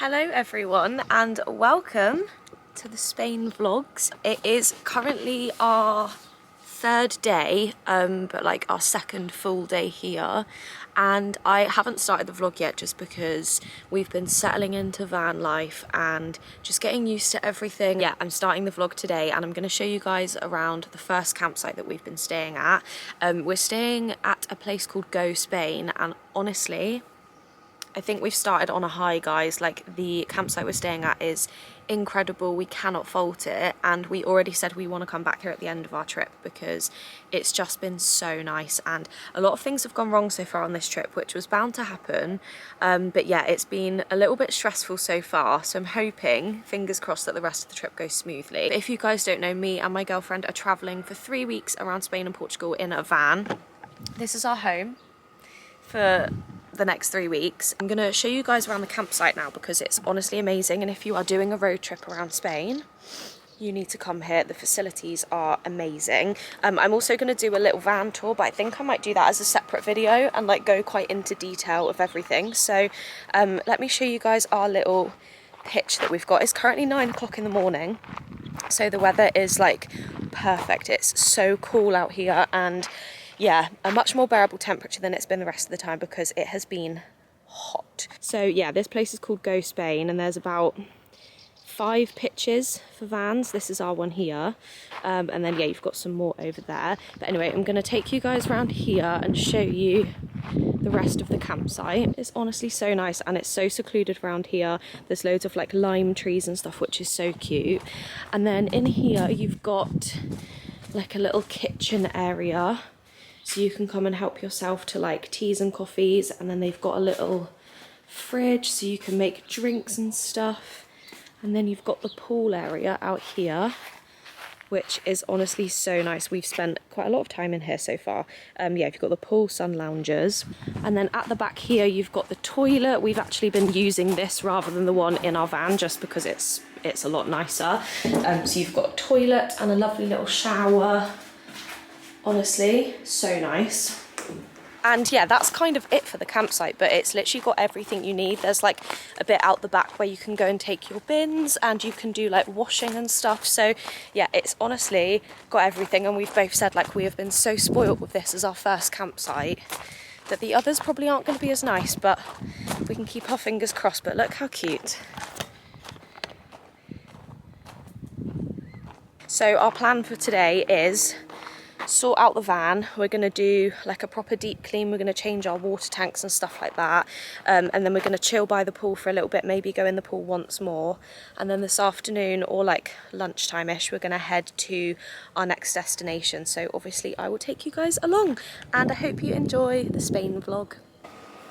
Hello everyone and welcome to the Spain vlogs. It is currently our third day, but like our second full day here, and I haven't started the vlog yet just because we've been settling into van life and just getting used to everything. Yeah, I'm starting the vlog today and I'm going to show you guys around the first campsite that we've been staying at. We're staying at a place called Go Spain, and honestly I think we've started on a high, guys. Like, the campsite we're staying at is incredible. We cannot fault it, and we already said we want to come back here at the end of our trip because it's just been so nice. And a lot of things have gone wrong so far on this trip, which was bound to happen, but yeah, it's been a little bit stressful so far, so I'm hoping, fingers crossed, that the rest of the trip goes smoothly. But if you guys don't know, me and my girlfriend are traveling for 3 weeks around Spain and Portugal in a van. This is our home for the next 3 weeks. I'm gonna show you guys around the campsite now because it's honestly amazing, and if you are doing a road trip around Spain, you need to come here. The facilities are amazing. I'm also gonna do a little van tour, but I think I might do that as a separate video and like go quite into detail of everything. So let me show you guys our little pitch that we've got. It's currently 9 o'clock in the morning, so the weather is like perfect. It's so cool out here, and yeah, a much more bearable temperature than it's been the rest of the time because it has been hot. So yeah, this place is called Go Spain, and there's about 5 pitches for vans. This is our one here, and then yeah, you've got some more over there. But anyway, I'm going to take you guys around here and show you the rest of the campsite. It's honestly so nice, and it's so secluded around here. There's loads of like lime trees and stuff, which is so cute. And then in here you've got like a little kitchen area, so you can come and help yourself to like teas and coffees, and then they've got a little fridge so you can make drinks and stuff. And then you've got the pool area out here, which is honestly so nice. We've spent quite a lot of time in here so far. Yeah, you've got the pool, sun loungers, and then at the back here you've got the toilet. We've actually been using this rather than the one in our van just because it's a lot nicer. So you've got a toilet and a lovely little shower. Honestly, so nice. And yeah, that's kind of it for the campsite, but it's literally got everything you need. There's like a bit out the back where you can go and take your bins, and you can do like washing and stuff. So yeah, it's honestly got everything, and we've both said like we have been so spoiled with this as our first campsite that the others probably aren't going to be as nice, but we can keep our fingers crossed. But look how cute. So our plan for today is sort out the van. We're going to do like a proper deep clean. We're going to change our water tanks and stuff like that, and then we're going to chill by the pool for a little bit, maybe go in the pool once more, and then this afternoon or like lunchtime-ish we're going to head to our next destination. So obviously I will take you guys along, and I hope you enjoy the Spain vlog.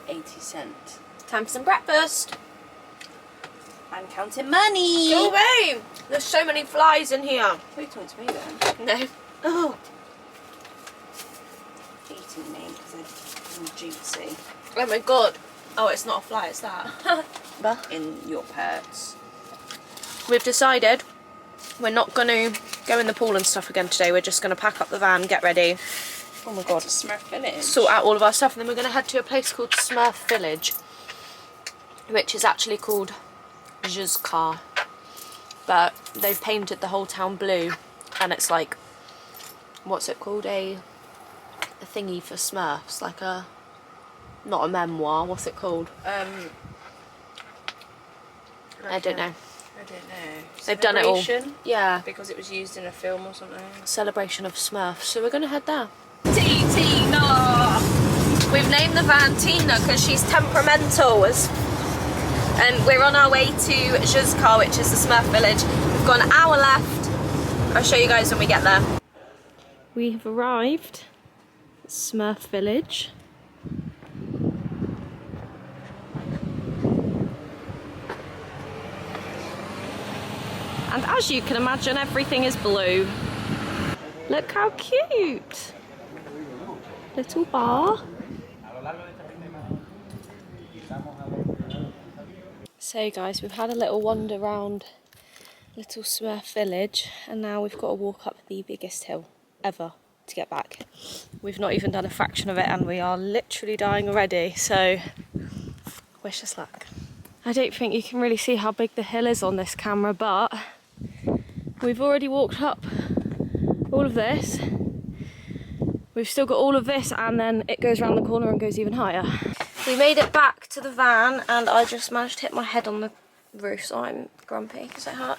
80 cents. Time for some breakfast. I'm counting money. Go away! There's so many flies in here. Who you talking to me then? No. Oh. Eating me because I'm juicy. Oh my god. Oh, it's not a fly, it's that. In your purse. We've decided we're not going to go in the pool and stuff again today. We're just going to pack up the van, get ready. Oh my god. Smurf Village. Sort out all of our stuff, and then we're going to head to a place called Smurf Village, which is actually called Car, but they've painted the whole town blue, and it's like, what's it called, a thingy for Smurfs, like a, not a memoir, what's it called? I don't know. They've done it all. Yeah. Because it was used in a film or something. Celebration of Smurfs. So we're going to head there. Tina! We've named the van Tina because she's temperamental. And we're on our way to Car, which is the Smurf Village. We've got an hour left. I'll show you guys when we get there. We have arrived at Smurf Village. And as you can imagine, everything is blue. Look how cute. Little bar. So guys, we've had a little wander around little Smurf Village, and now we've got to walk up the biggest hill ever to get back. We've not even done a fraction of it, and we are literally dying already, so wish us luck. I don't think you can really see how big the hill is on this camera, but we've already walked up all of this. We've still got all of this, and then it goes around the corner and goes even higher. We made it back to the van, and I just managed to hit my head on the roof, so I'm grumpy because it hurt.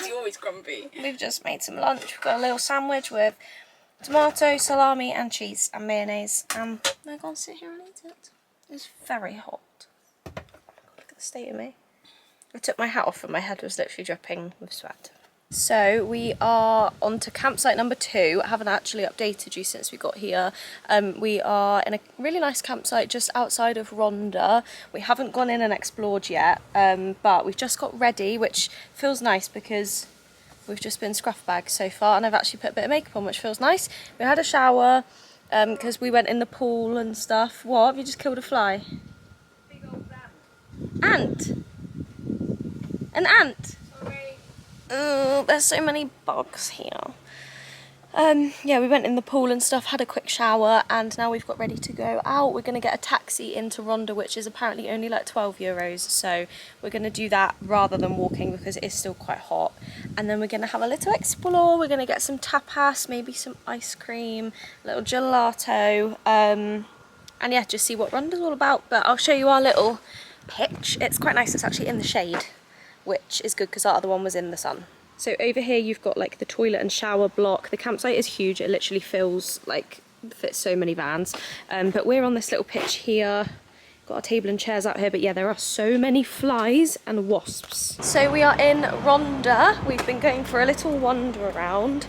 You're always grumpy. We've just made some lunch. We've got a little sandwich with tomato, salami and cheese and mayonnaise. We're going to sit here and eat it. It's very hot. Look at the state of me. I took my hat off and my head was literally dripping with sweat. So we are on to campsite number 2. I haven't actually updated you since we got here. We are in a really nice campsite just outside of Ronda. We haven't gone in and explored yet, but we've just got ready, which feels nice because we've just been scruff bags so far, and I've actually put a bit of makeup on, which feels nice. We had a shower because we went in the pool and stuff. What? Have you just killed a fly? Big old Ant? An ant? Oh, there's so many bugs here. Yeah, we went in the pool and stuff, had a quick shower, and now we've got ready to go out. We're going to get a taxi into Ronda, which is apparently only like €12, so we're going to do that rather than walking because it is still quite hot. And then we're going to have a little explore. We're going to get some tapas, maybe some ice cream, a little gelato, and yeah, just see what Ronda's all about. But I'll show you our little pitch. It's quite nice. It's actually in the shade, which is good because our other one was in the sun. So over here you've got like the toilet and shower block. The campsite is huge. It literally fits so many vans. But we're on this little pitch here. Got a table and chairs out here, but yeah, there are so many flies and wasps. So we are in Ronda. We've been going for a little wander around.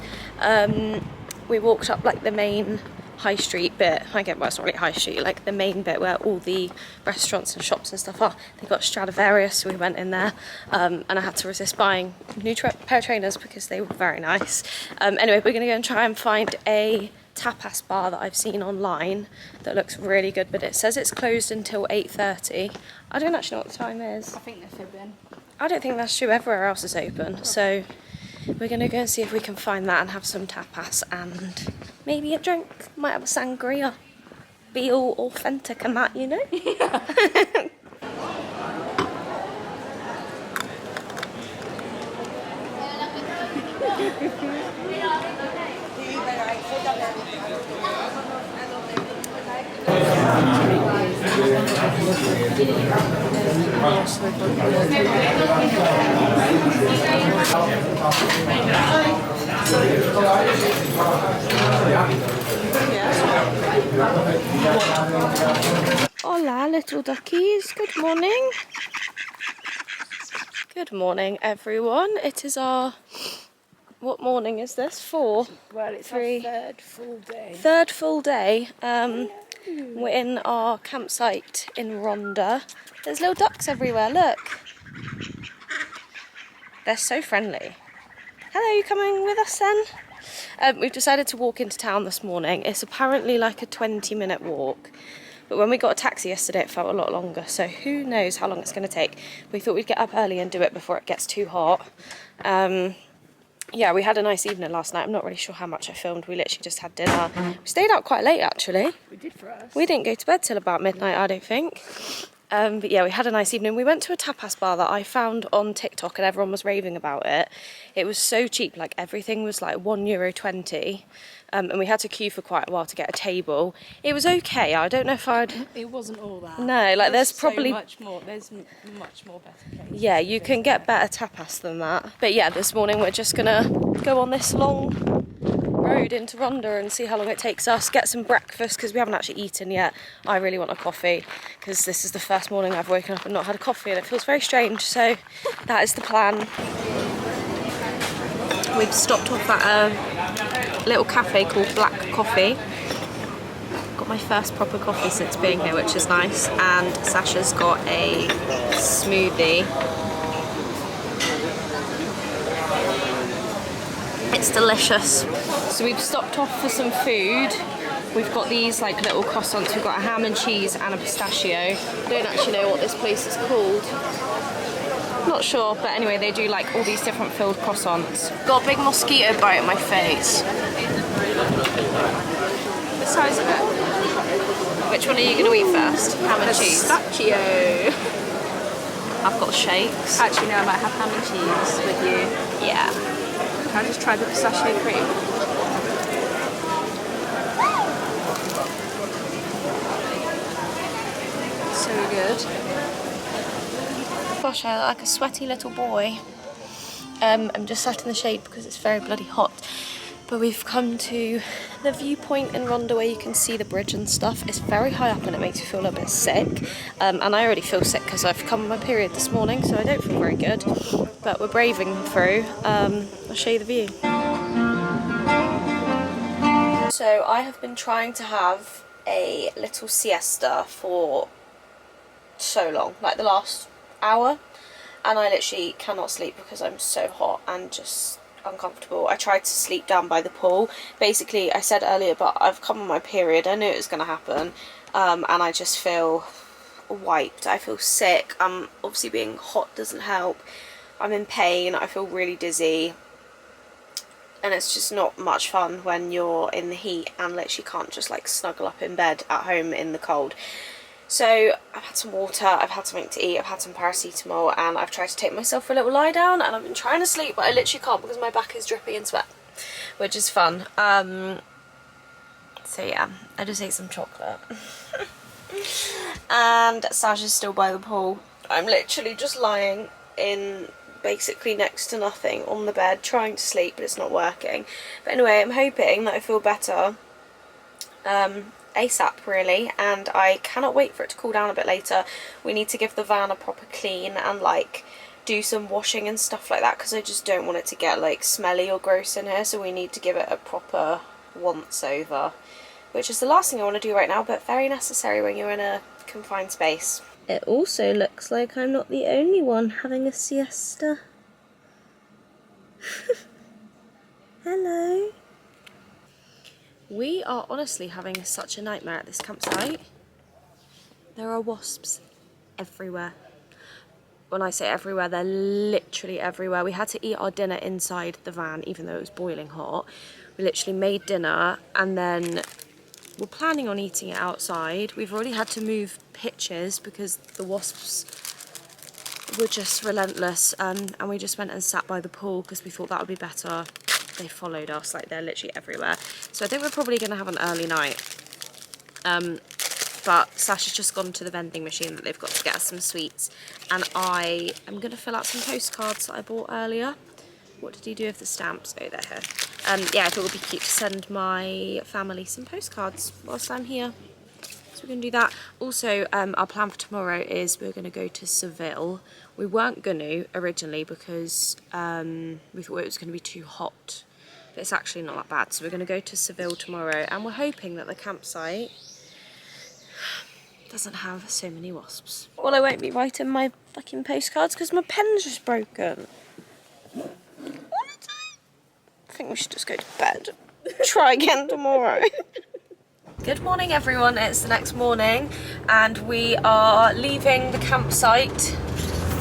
We walked up like the main high street bit. Well, it's not really high street, like the main bit where all the restaurants and shops and stuff are. They got Stradivarius, so we went in there, and I had to resist buying a new pair of trainers because they were very nice. Anyway, we're gonna go and try and find a tapas bar that I've seen online that looks really good, but it says it's closed until 8:30. I don't actually know what the time is. I think they're fibbing. I don't think that's true. Everywhere else is open, so we're going to go and see if we can find that and have some tapas and maybe a drink. Might have a sangria. Be all authentic and that, you know? Yeah. Hola, little duckies. Good morning. Good morning, everyone. It is our... What morning is this? 4? Well, it's 3. our third full day. Third full day. We're in our campsite in Ronda. There's little ducks everywhere, look. They're so friendly. Hello, you coming with us then? We've decided to walk into town this morning. It's apparently like a 20-minute walk. But when we got a taxi yesterday, it felt a lot longer. So who knows how long it's going to take. We thought we'd get up early and do it before it gets too hot. Yeah, we had a nice evening last night. I'm not really sure how much I filmed. We literally just had dinner. We stayed out quite late, actually. We did for us. We didn't go to bed till about midnight, I don't think. But yeah, we had a nice evening. We went to a tapas bar that I found on TikTok and everyone was raving about it. It was so cheap, like everything was like €1.20. And we had to queue for quite a while to get a table. It was okay. I don't know if I'd... It wasn't all that. No, like there's probably... So much more. There's much more better places. Yeah, you can get better tapas than that. But yeah, this morning we're just gonna go on this long road into Ronda and see how long it takes us, get some breakfast because we haven't actually eaten yet. I really want a coffee because this is the first morning I've woken up and not had a coffee and it feels very strange, so that is the plan. We've stopped off at a little cafe called Black Coffee. Got my first proper coffee since being here, which is nice, and Sasha's got a smoothie. It's delicious. So we've stopped off for some food. We've got these like little croissants. We've got a ham and cheese and a pistachio. I don't actually know what this place is called. Not sure, but anyway, they do like all these different filled croissants. Got a big mosquito bite on my face. The size of it. Which one are you going to eat first? Ham and cheese? Pistachio. I've got shakes. Actually, no, I might have ham and cheese with you. Yeah. Can I just try the pistachio cream? So good. Gosh, I look like a sweaty little boy. I'm just sat in the shade because it's very bloody hot. But we've come to the viewpoint in Ronda where you can see the bridge and stuff. It's very high up and it makes you feel a little bit sick. And I already feel sick because I've come on my period this morning, so I don't feel very good. But we're braving through. I'll show you the view. So I have been trying to have a little siesta for so long, like the last hour. And I literally cannot sleep because I'm so hot and just uncomfortable. I tried to sleep down by the pool. Basically, I said earlier, but I've come on my period. I knew it was going to happen. And I just feel wiped. I feel sick. Obviously being hot doesn't help. I'm in pain. I feel really dizzy. And it's just not much fun when you're in the heat and literally can't just like snuggle up in bed at home in the cold. So I've had some water, I've had something to eat, I've had some paracetamol, and I've tried to take myself for a little lie down, and I've been trying to sleep, but I literally can't because my back is drippy in sweat, which is fun. So yeah, I just ate some chocolate. And Sash is still by the pool. I'm literally just lying in basically next to nothing on the bed, trying to sleep, but it's not working. But anyway, I'm hoping that I feel better. ASAP really, and I cannot wait for it to cool down a bit later. We need to give the van a proper clean and like do some washing and stuff like that because I just don't want it to get like smelly or gross in here, so we need to give it a proper once over, which is the last thing I want to do right now, but very necessary when you're in a confined space. It also looks like I'm not the only one having a siesta. Hello. We are honestly having such a nightmare at this campsite. There are wasps everywhere. When I say everywhere, they're literally everywhere. We had to eat our dinner inside the van, even though it was boiling hot. We literally made dinner and then we're planning on eating it outside. We've already had to move pitches because the wasps were just relentless. And we just went and sat by the pool because we thought that would be better. They followed us, like they're literally everywhere. So I think we're probably going to have an early night. But Sash has just gone to the vending machine that they've got to get us some sweets. And I am going to fill out some postcards that I bought earlier. What did he do with the stamps? Oh, they're here. Yeah, I thought it would be cute to send my family some postcards whilst I'm here. So we're going to do that. Also, our plan for tomorrow is we're going to go to Seville. We weren't going to originally because we thought it was going to be too hot. But it's actually not that bad. So we're going to go to Seville tomorrow. And we're hoping that the campsite doesn't have so many wasps. Well, I won't be writing my fucking postcards because my pen's just broken. I think we should just go to bed. Try again tomorrow. Good morning everyone, it's the next morning and we are leaving the campsite,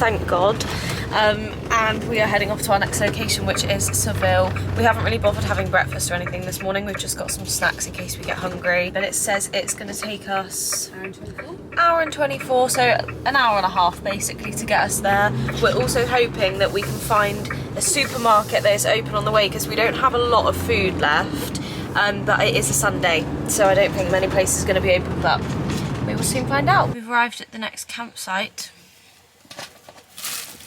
thank God, and we are heading off to our next location, which is Seville. We haven't really bothered having breakfast or anything this morning, we've just got some snacks in case we get hungry. But it says it's going to take us hour and 24, so an hour and a half basically to get us there. We're also hoping that we can find a supermarket that is open on the way because we don't have a lot of food left. But it is a Sunday, so I don't think many places are going to be open, but we will soon find out. We've arrived at the next campsite.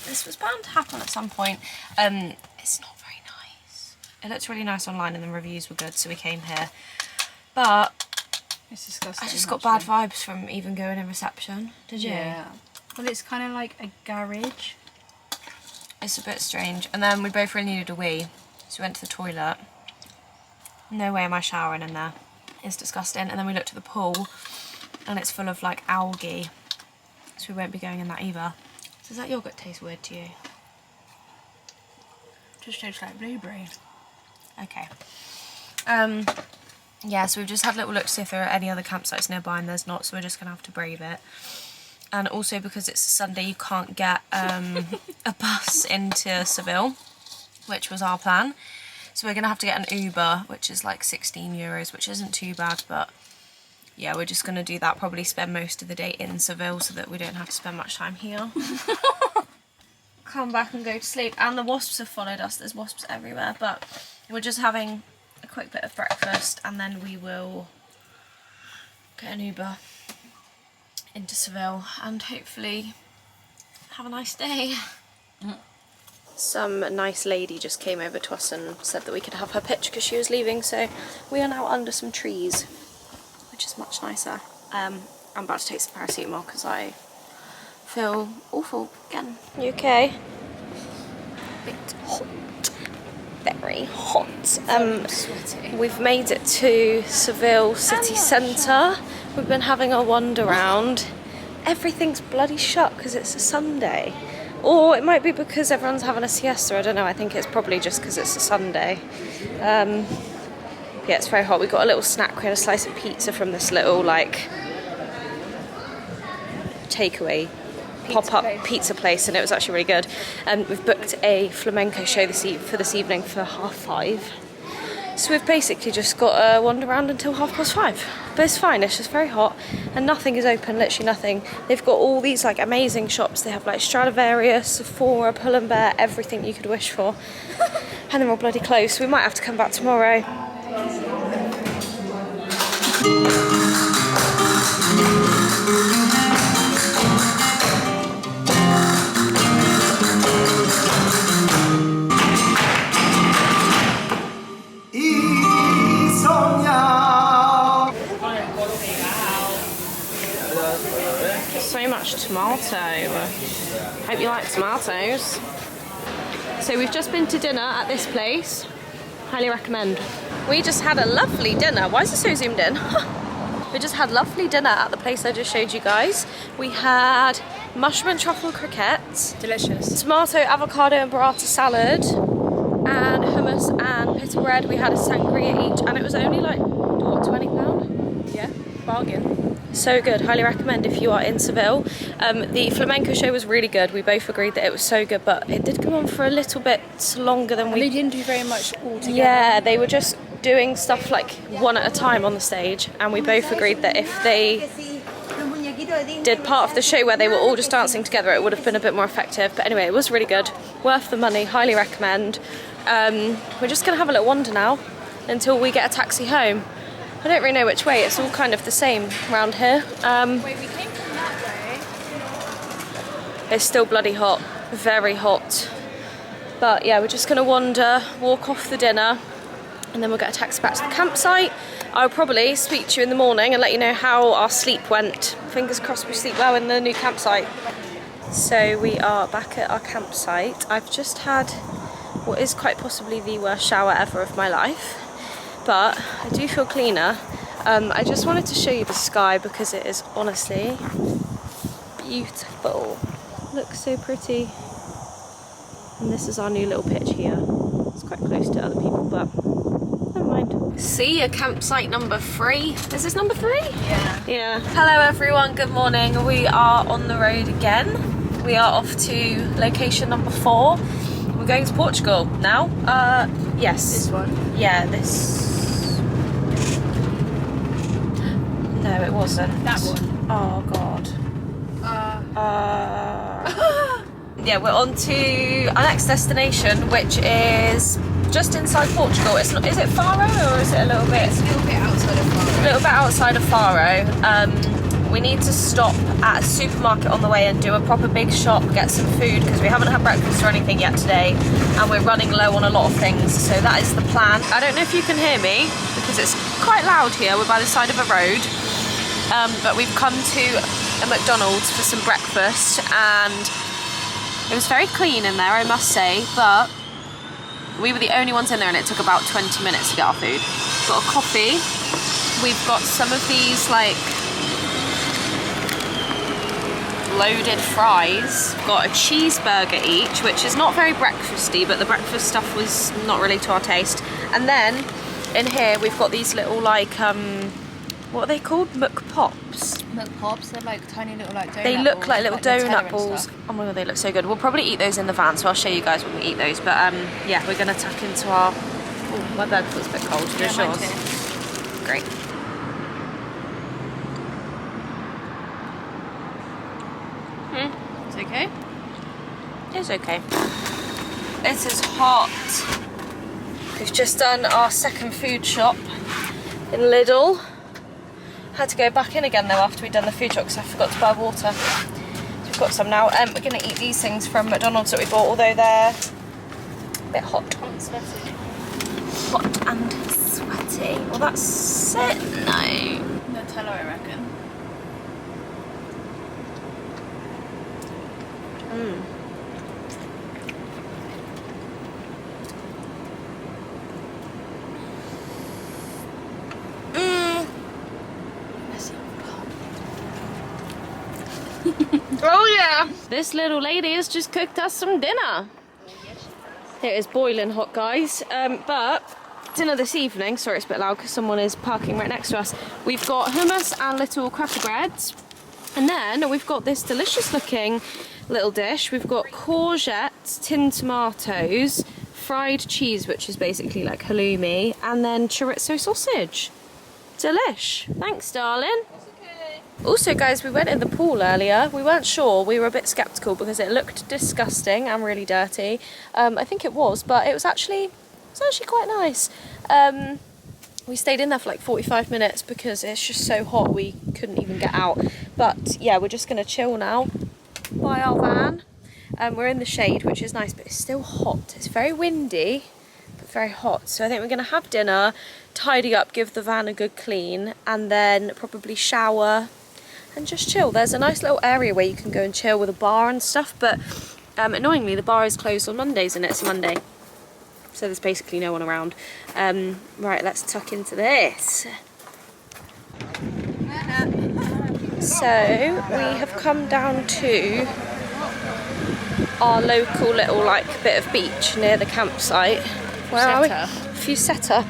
This was bound to happen at some point. It's not very nice. It looks really nice online and the reviews were good, so we came here. But It's disgusting. I just got bad vibes from even going in reception. Did you? Yeah. Well, it's kind of like a garage. It's a bit strange. And then we both really needed a wee, so we went to the toilet. No way am I showering in there. It's disgusting. And then we looked at the pool and it's full of like algae. So we won't be going in that either. So does that yoghurt taste weird to you? Just tastes like blueberry. Okay. Yeah, so we've just had a little look to see if there are any other campsites nearby and there's not, so we're just going to have to brave it. And also because it's a Sunday you can't get a bus into Seville, which was our plan. So we're going to have to get an Uber, which is like €16, which isn't too bad, but yeah, we're just going to do that, probably spend most of the day in Seville so that we don't have to spend much time here. come back and go to sleep. And the wasps have followed us. There's wasps everywhere, but we're just having a quick bit of breakfast and then we will get an Uber into Seville and hopefully have a nice day. Some nice lady just came over to us and said that we could have her picture because she was leaving, so we are now under some trees, which is much nicer. I'm about to take some paracetamol because I feel awful again. You okay? A bit hot. Very hot. Sweaty. We've made it to Seville city centre. We've been having a wander round. Everything's bloody shut because it's a Sunday. Or it might be because everyone's having a siesta, I don't know. I think it's probably just because it's a Sunday. Yeah, it's very hot. We got a little snack. We had a slice of pizza from this little, like, takeaway pop-up pizza place, and it was actually really good. We've booked a flamenco show for this evening for 5:30. So we've basically just got to wander around until 5:30. But it's fine, it's just very hot and nothing is open, literally nothing. They've got all these like amazing shops. They have like Stradivarius, Sephora, Pull & Bear, everything you could wish for. And they're all bloody closed, so we might have to come back tomorrow. So much tomato. Hope you like tomatoes. So we've just been to dinner at this place. Highly recommend. We just had a lovely dinner. Why is it so zoomed in? We just had lovely dinner at the place I just showed you guys. We had mushroom and truffle croquettes. Delicious. Tomato, avocado and burrata salad. And hummus and pita bread. We had a sangria each and it was only like, what, £20? Yeah, bargain. So good, highly recommend if you are in Seville. The flamenco show was really good. We both agreed that it was so good, but it did go on for a little bit longer than They didn't do very much altogether. Yeah, they were just doing stuff like one at a time on the stage, and we both agreed that if they did part of the show where they were all just dancing together, it would have been a bit more effective. But anyway, it was really good, worth the money, highly recommend. We're just gonna have a little wander now until we get a taxi home. I don't really know which way, it's all kind of the same around here. Wait, we came from that way. It's still bloody hot, very hot. But yeah, we're just gonna wander, walk off the dinner, and then we'll get a taxi back to the campsite. I'll probably speak to you in the morning and let you know how our sleep went. Fingers crossed we sleep well in the new campsite. So we are back at our campsite. I've just had what is quite possibly the worst shower ever of my life. But I do feel cleaner. I just wanted to show you the sky because it is honestly beautiful. Looks so pretty. And this is our new little pitch here. It's quite close to other people, but never mind. See, a campsite number 3. Is this number 3? Yeah. Yeah. Hello everyone, good morning. We are on the road again. We are off to location number 4. We're going to Portugal now. Yes. This one? Yeah, this. No, it wasn't. That one? Oh god. Yeah, we're on to our next destination, which is just inside Portugal. It's not. Is it Faro or is it a little bit? It's a little bit outside of Faro. A little bit outside of Faro. We need to stop at a supermarket on the way and do a proper big shop, get some food because we haven't had breakfast or anything yet today, and we're running low on a lot of things. So that is the plan. I don't know if you can hear me because it's quite loud here. We're by the side of a road. But we've come to a McDonald's for some breakfast and it was very clean in there, I must say, but we were the only ones in there and it took about 20 minutes to get our food. Got a coffee. We've got some of these like loaded fries. Got a cheeseburger each, which is not very breakfasty, but the breakfast stuff was not really to our taste. And then in here we've got these little like what are they called? McPops. McPops, they're like tiny little like donut They look balls, like little Nutella donut and balls. stuff. Oh my god, they look so good. We'll probably eat those in the van, so I'll show you guys when we eat those. But yeah, we're gonna tuck into our. Oh, my bed feels a bit cold. Yeah, Yours? mine too. Great. It's okay? It's okay. It is hot. We've just done our second food shop in Lidl. Had to go back in again though after we'd done the food shop because I forgot to buy water. So we've got some now. We're going to eat these things from McDonald's that we bought, although they're a bit hot. Hot and sweaty. Hot and sweaty. Well, that's it. No. Nutella, I reckon. Oh yeah! This little lady has just cooked us some dinner. It is boiling hot, guys. But dinner this evening, sorry it's a bit loud because someone is parking right next to us. We've got hummus and little cracker breads. And then we've got this delicious looking little dish. We've got courgettes, tinned tomatoes, fried cheese, which is basically like halloumi, and then chorizo sausage. Delish. Thanks, darling. Also, guys, we went in the pool earlier. We weren't sure. We were a bit sceptical because it looked disgusting and really dirty. I think it was, but it was actually quite nice. We stayed in there for like 45 minutes because it's just so hot we couldn't even get out. But yeah, we're just gonna chill now by our van. We're in the shade, which is nice, but it's still hot. It's very windy, but very hot. So I think we're gonna have dinner, tidy up, give the van a good clean, and then probably shower and just chill. There's a nice little area where you can go and chill with a bar and stuff, but annoyingly the bar is closed on Mondays and it's Monday. So there's basically no one around. Right, let's tuck into this. So we have come down to our local little like bit of beach near the campsite. Where are we? Fusetta.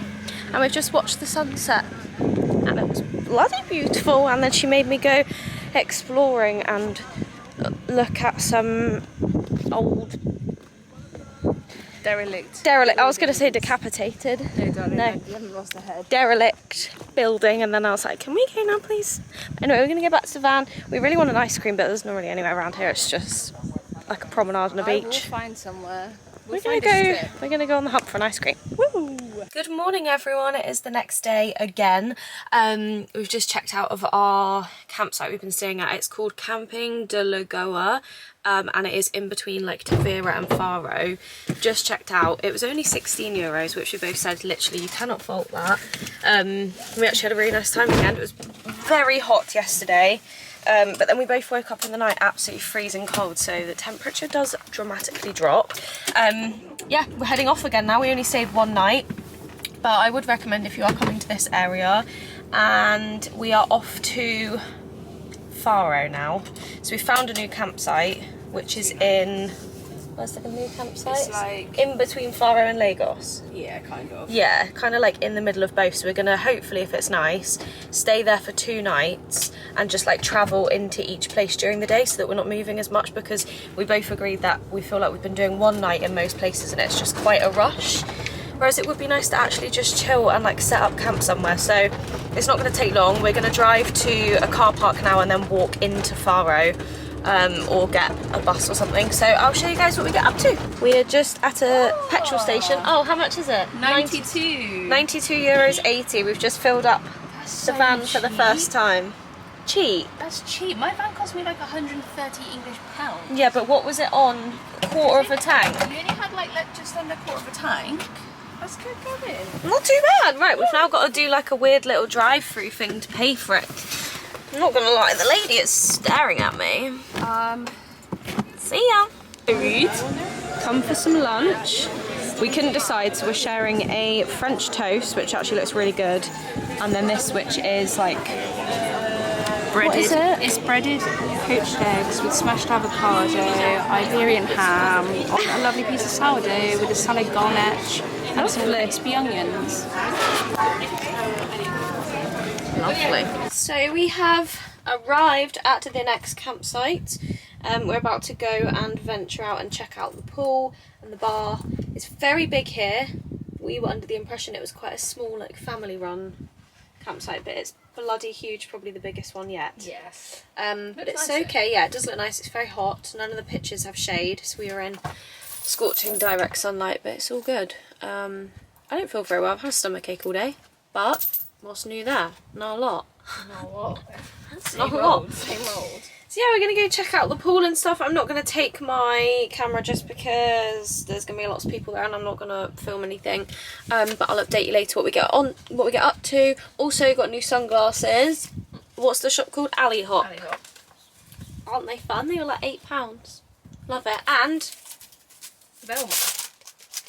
And we've just watched the sunset and it was bloody beautiful. And then she made me go exploring and look at some old derelict. I was going to say decapitated. No, darling, no. you haven't lost a head. Derelict building, and then I was like, can we go now, please? Anyway, we're going to go back to the van. We really want an ice cream, but there's not really anywhere around here. It's just like a promenade on a beach. We'll find somewhere. We're gonna go on the hunt for an ice cream. Woo! Good morning, everyone. It is the next day again. We've just checked out of our campsite we've been staying at. It's called Camping de Lagoa, and it is in between like Tavira and Faro. Just checked out. It was only €16, which we both said literally you cannot fault that. We actually had a really nice time again. It was very hot yesterday. But then we both woke up in the night absolutely freezing cold, so the temperature does dramatically drop. Yeah, we're heading off again now. We only stayed one night, but I would recommend if you are coming to this area. And we are off to Faro now. So we found a new campsite, which is in... Where's the new campsite? It's like... in between Faro and Lagos. Yeah, kind of. Yeah, kind of like in the middle of both. So we're gonna, hopefully if it's nice, stay there for 2 nights and just like travel into each place during the day so that we're not moving as much, because we both agreed that we feel like we've been doing one night in most places and it's just quite a rush. Whereas it would be nice to actually just chill and like set up camp somewhere. So it's not gonna take long. We're gonna drive to a car park now and then walk into Faro. Or get a bus or something. So I'll show you guys what we get up to. We are just at a petrol station. Oh, how much is it? 92. €92.80. We've just filled up the van for the first time. Cheap. That's cheap. My van cost me like 130 English pounds. Yeah, but what was it on? A quarter of a tank? You only had like just under a quarter of a tank. That's good going. Not too bad. Right, we've now got to do like a weird little drive-through thing to pay for it. I'm not gonna lie, the lady is staring at me. See ya. Food. Come for some lunch. We couldn't decide, so we're sharing a French toast, which actually looks really good, and then this, which is like breaded. What is it? It's breaded poached eggs with smashed avocado, Iberian ham, on a lovely piece of sourdough with a salad garnish and some crispy onions. Lovely. So we have arrived at the next campsite. We're about to go and venture out and check out the pool and the bar. It's very big here. We were under the impression it was quite a small, like family run campsite, but it's bloody huge, probably the biggest one yet. Yes. But it's nice, okay, yeah, it does look nice. It's very hot. None of the pictures have shade, so we are in scorching direct sunlight, but it's all good. I don't feel very well. I've had a stomachache all day, but what's new there? Not a lot. Not what? Not a lot. Same old. So yeah, we're going to go check out the pool and stuff. I'm not going to take my camera just because there's going to be lots of people there and I'm not going to film anything. But I'll update you later what we get up to. Also got new sunglasses. What's the shop called? Alley Hop. Alley Hop. Aren't they fun? They were like £8. Love it. And Velma.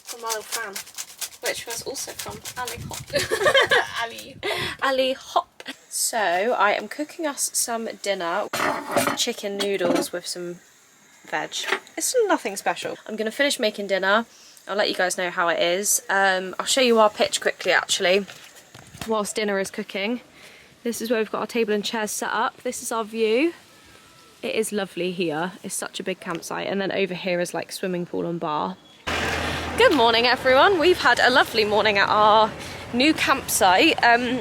from my little fan, which was also from Alley Hop. Alley. Alley Hop. So I am cooking us some dinner. Chicken noodles with some veg. It's nothing special. I'm going to finish making dinner. I'll let you guys know how it is. I'll show you our pitch quickly actually whilst dinner is cooking. This is where we've got our table and chairs set up. This is our view. It is lovely here. It's such a big campsite. And then over here is like swimming pool and bar. Good morning everyone. We've had a lovely morning at our new campsite.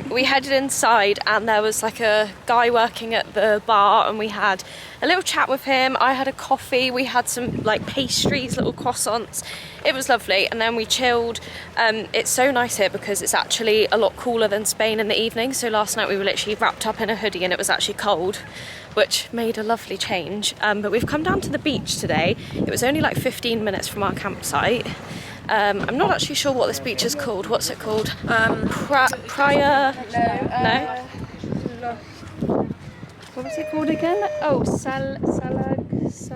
We headed inside and there was like a guy working at the bar and we had a little chat with him. I had a coffee, we had some like pastries, little croissants. It was lovely and then we chilled. It's so nice here because it's actually a lot cooler than Spain in the evening. So last night we were literally wrapped up in a hoodie and it was actually cold, which made a lovely change. But we've come down to the beach today. It was only like 15 minutes from our campsite. I'm not actually sure what this beach is called. What's it called? Praia... No? What was it called again? Oh, Salagdos.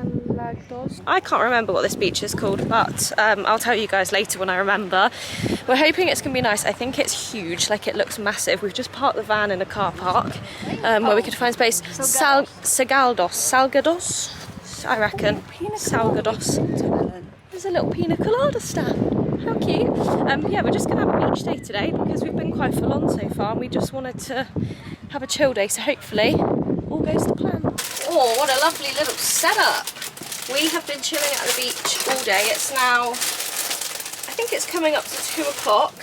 I can't remember what this beach is called, but I'll tell you guys later when I remember. We're hoping it's going to be nice. I think it's huge, like it looks massive. We've just parked the van in a car park where we could find space. Salgados, I reckon. Salgados. There's a little pina colada stand. How cute. Yeah, we're just going to have a beach day today because we've been quite full on so far and we just wanted to have a chill day, so hopefully all goes to plan. Oh, what a lovely little setup. We have been chilling at the beach all day. It's now, I think it's coming up to 2 o'clock.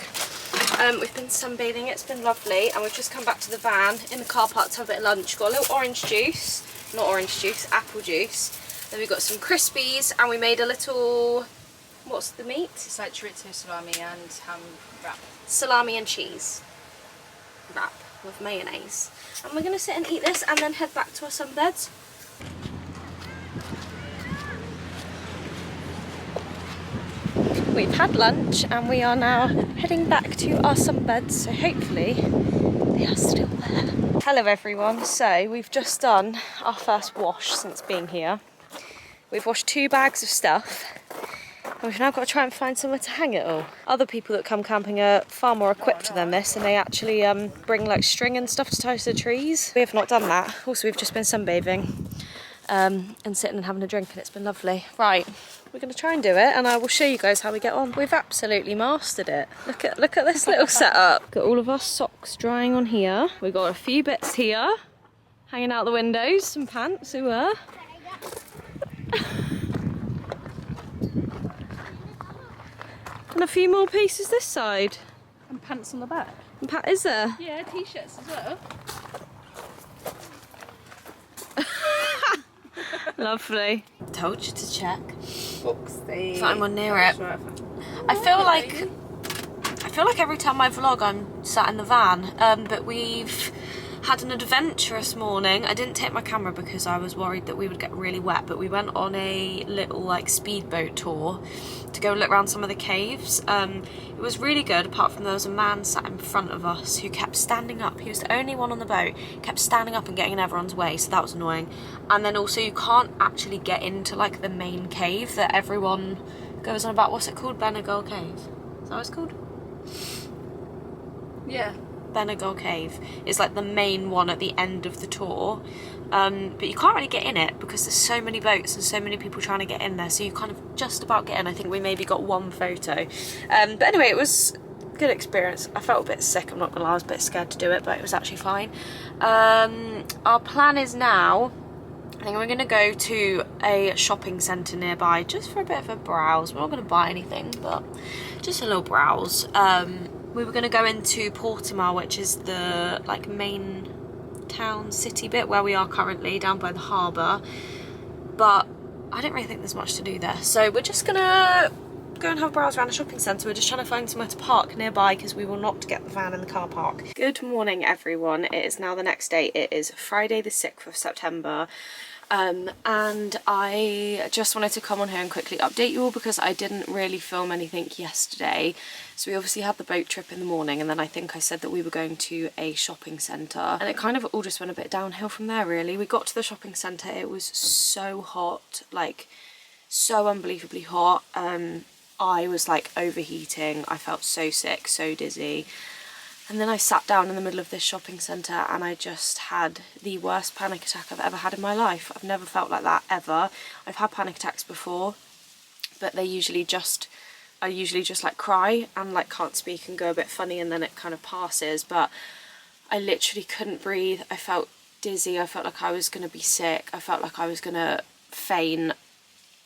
We've been sunbathing, it's been lovely, and we've just come back to the van in the car park to have a bit of lunch. Got a little orange juice, not orange juice, apple juice. Then we got some Crispies and we made a little, what's the meat? It's like chorizo, salami and ham wrap. Salami and cheese wrap with mayonnaise. And we're going to sit and eat this and then head back to our sunbeds. We've had lunch and we are now heading back to our sunbeds, so hopefully they are still there. Hello everyone, so we've just done our first wash since being here. We've washed 2 bags of stuff and we've now got to try and find somewhere to hang it all. Other people that come camping are far more equipped than this and they actually bring like string and stuff to tie to the trees. We have not done that. Also, we've just been sunbathing and sitting and having a drink and it's been lovely. Right, we're going to try and do it and I will show you guys how we get on. We've absolutely mastered it. Look at this little setup. Got all of our socks drying on here. We've got a few bits here hanging out the windows, some pants, and a few more pieces this side. And pants on the back. And is there? Yeah, t-shirts as well. Lovely. Told you to check. Foxy. Find one near it. I feel like every time I vlog I'm sat in the van, but we've had an adventurous morning. I didn't take my camera because I was worried that we would get really wet, but we went on a little like speedboat tour to go look around some of the caves. It was really good, apart from there was a man sat in front of us who kept standing up. He was the only one on the boat, kept standing up and getting in everyone's way, so that was annoying. And then also you can't actually get into like the main cave that everyone goes on about. What's it called? Benagol Cave? Is that what it's called? Yeah. Benagol Cave is like the main one at the end of the tour, but you can't really get in it because there's so many boats and so many people trying to get in there, so you kind of just about get in. I think we maybe got 1 photo, but anyway, it was a good experience. I felt a bit sick, I'm not gonna lie, I was a bit scared to do it, but it was actually fine. Our plan is now, I think we're gonna go to a shopping centre nearby just for a bit of a browse. We're not gonna buy anything, but just a little browse. We were going to go into Portimao, which is the like main town city bit where we are currently, down by the harbour, but I don't really think there's much to do there, so we're just gonna go and have a browse around the shopping centre. We're just trying to find somewhere to park nearby because we will not get the van in the car park. Good morning everyone, it is now the next day. It is Friday the 6th of September. And I just wanted to come on here and quickly update you all because I didn't really film anything yesterday. So we obviously had the boat trip in the morning, and then I think I said that we were going to a shopping centre, and it kind of all just went a bit downhill from there really. We got to the shopping centre, it was so hot, like so unbelievably hot. I was like overheating, I felt so sick, so dizzy. And then I sat down in the middle of this shopping centre and I just had the worst panic attack I've ever had in my life. I've never felt like that ever. I've had panic attacks before, but I usually just like cry and like can't speak and go a bit funny, and then it kind of passes. But I literally couldn't breathe. I felt dizzy. I felt like I was gonna be sick. I felt like I was gonna faint.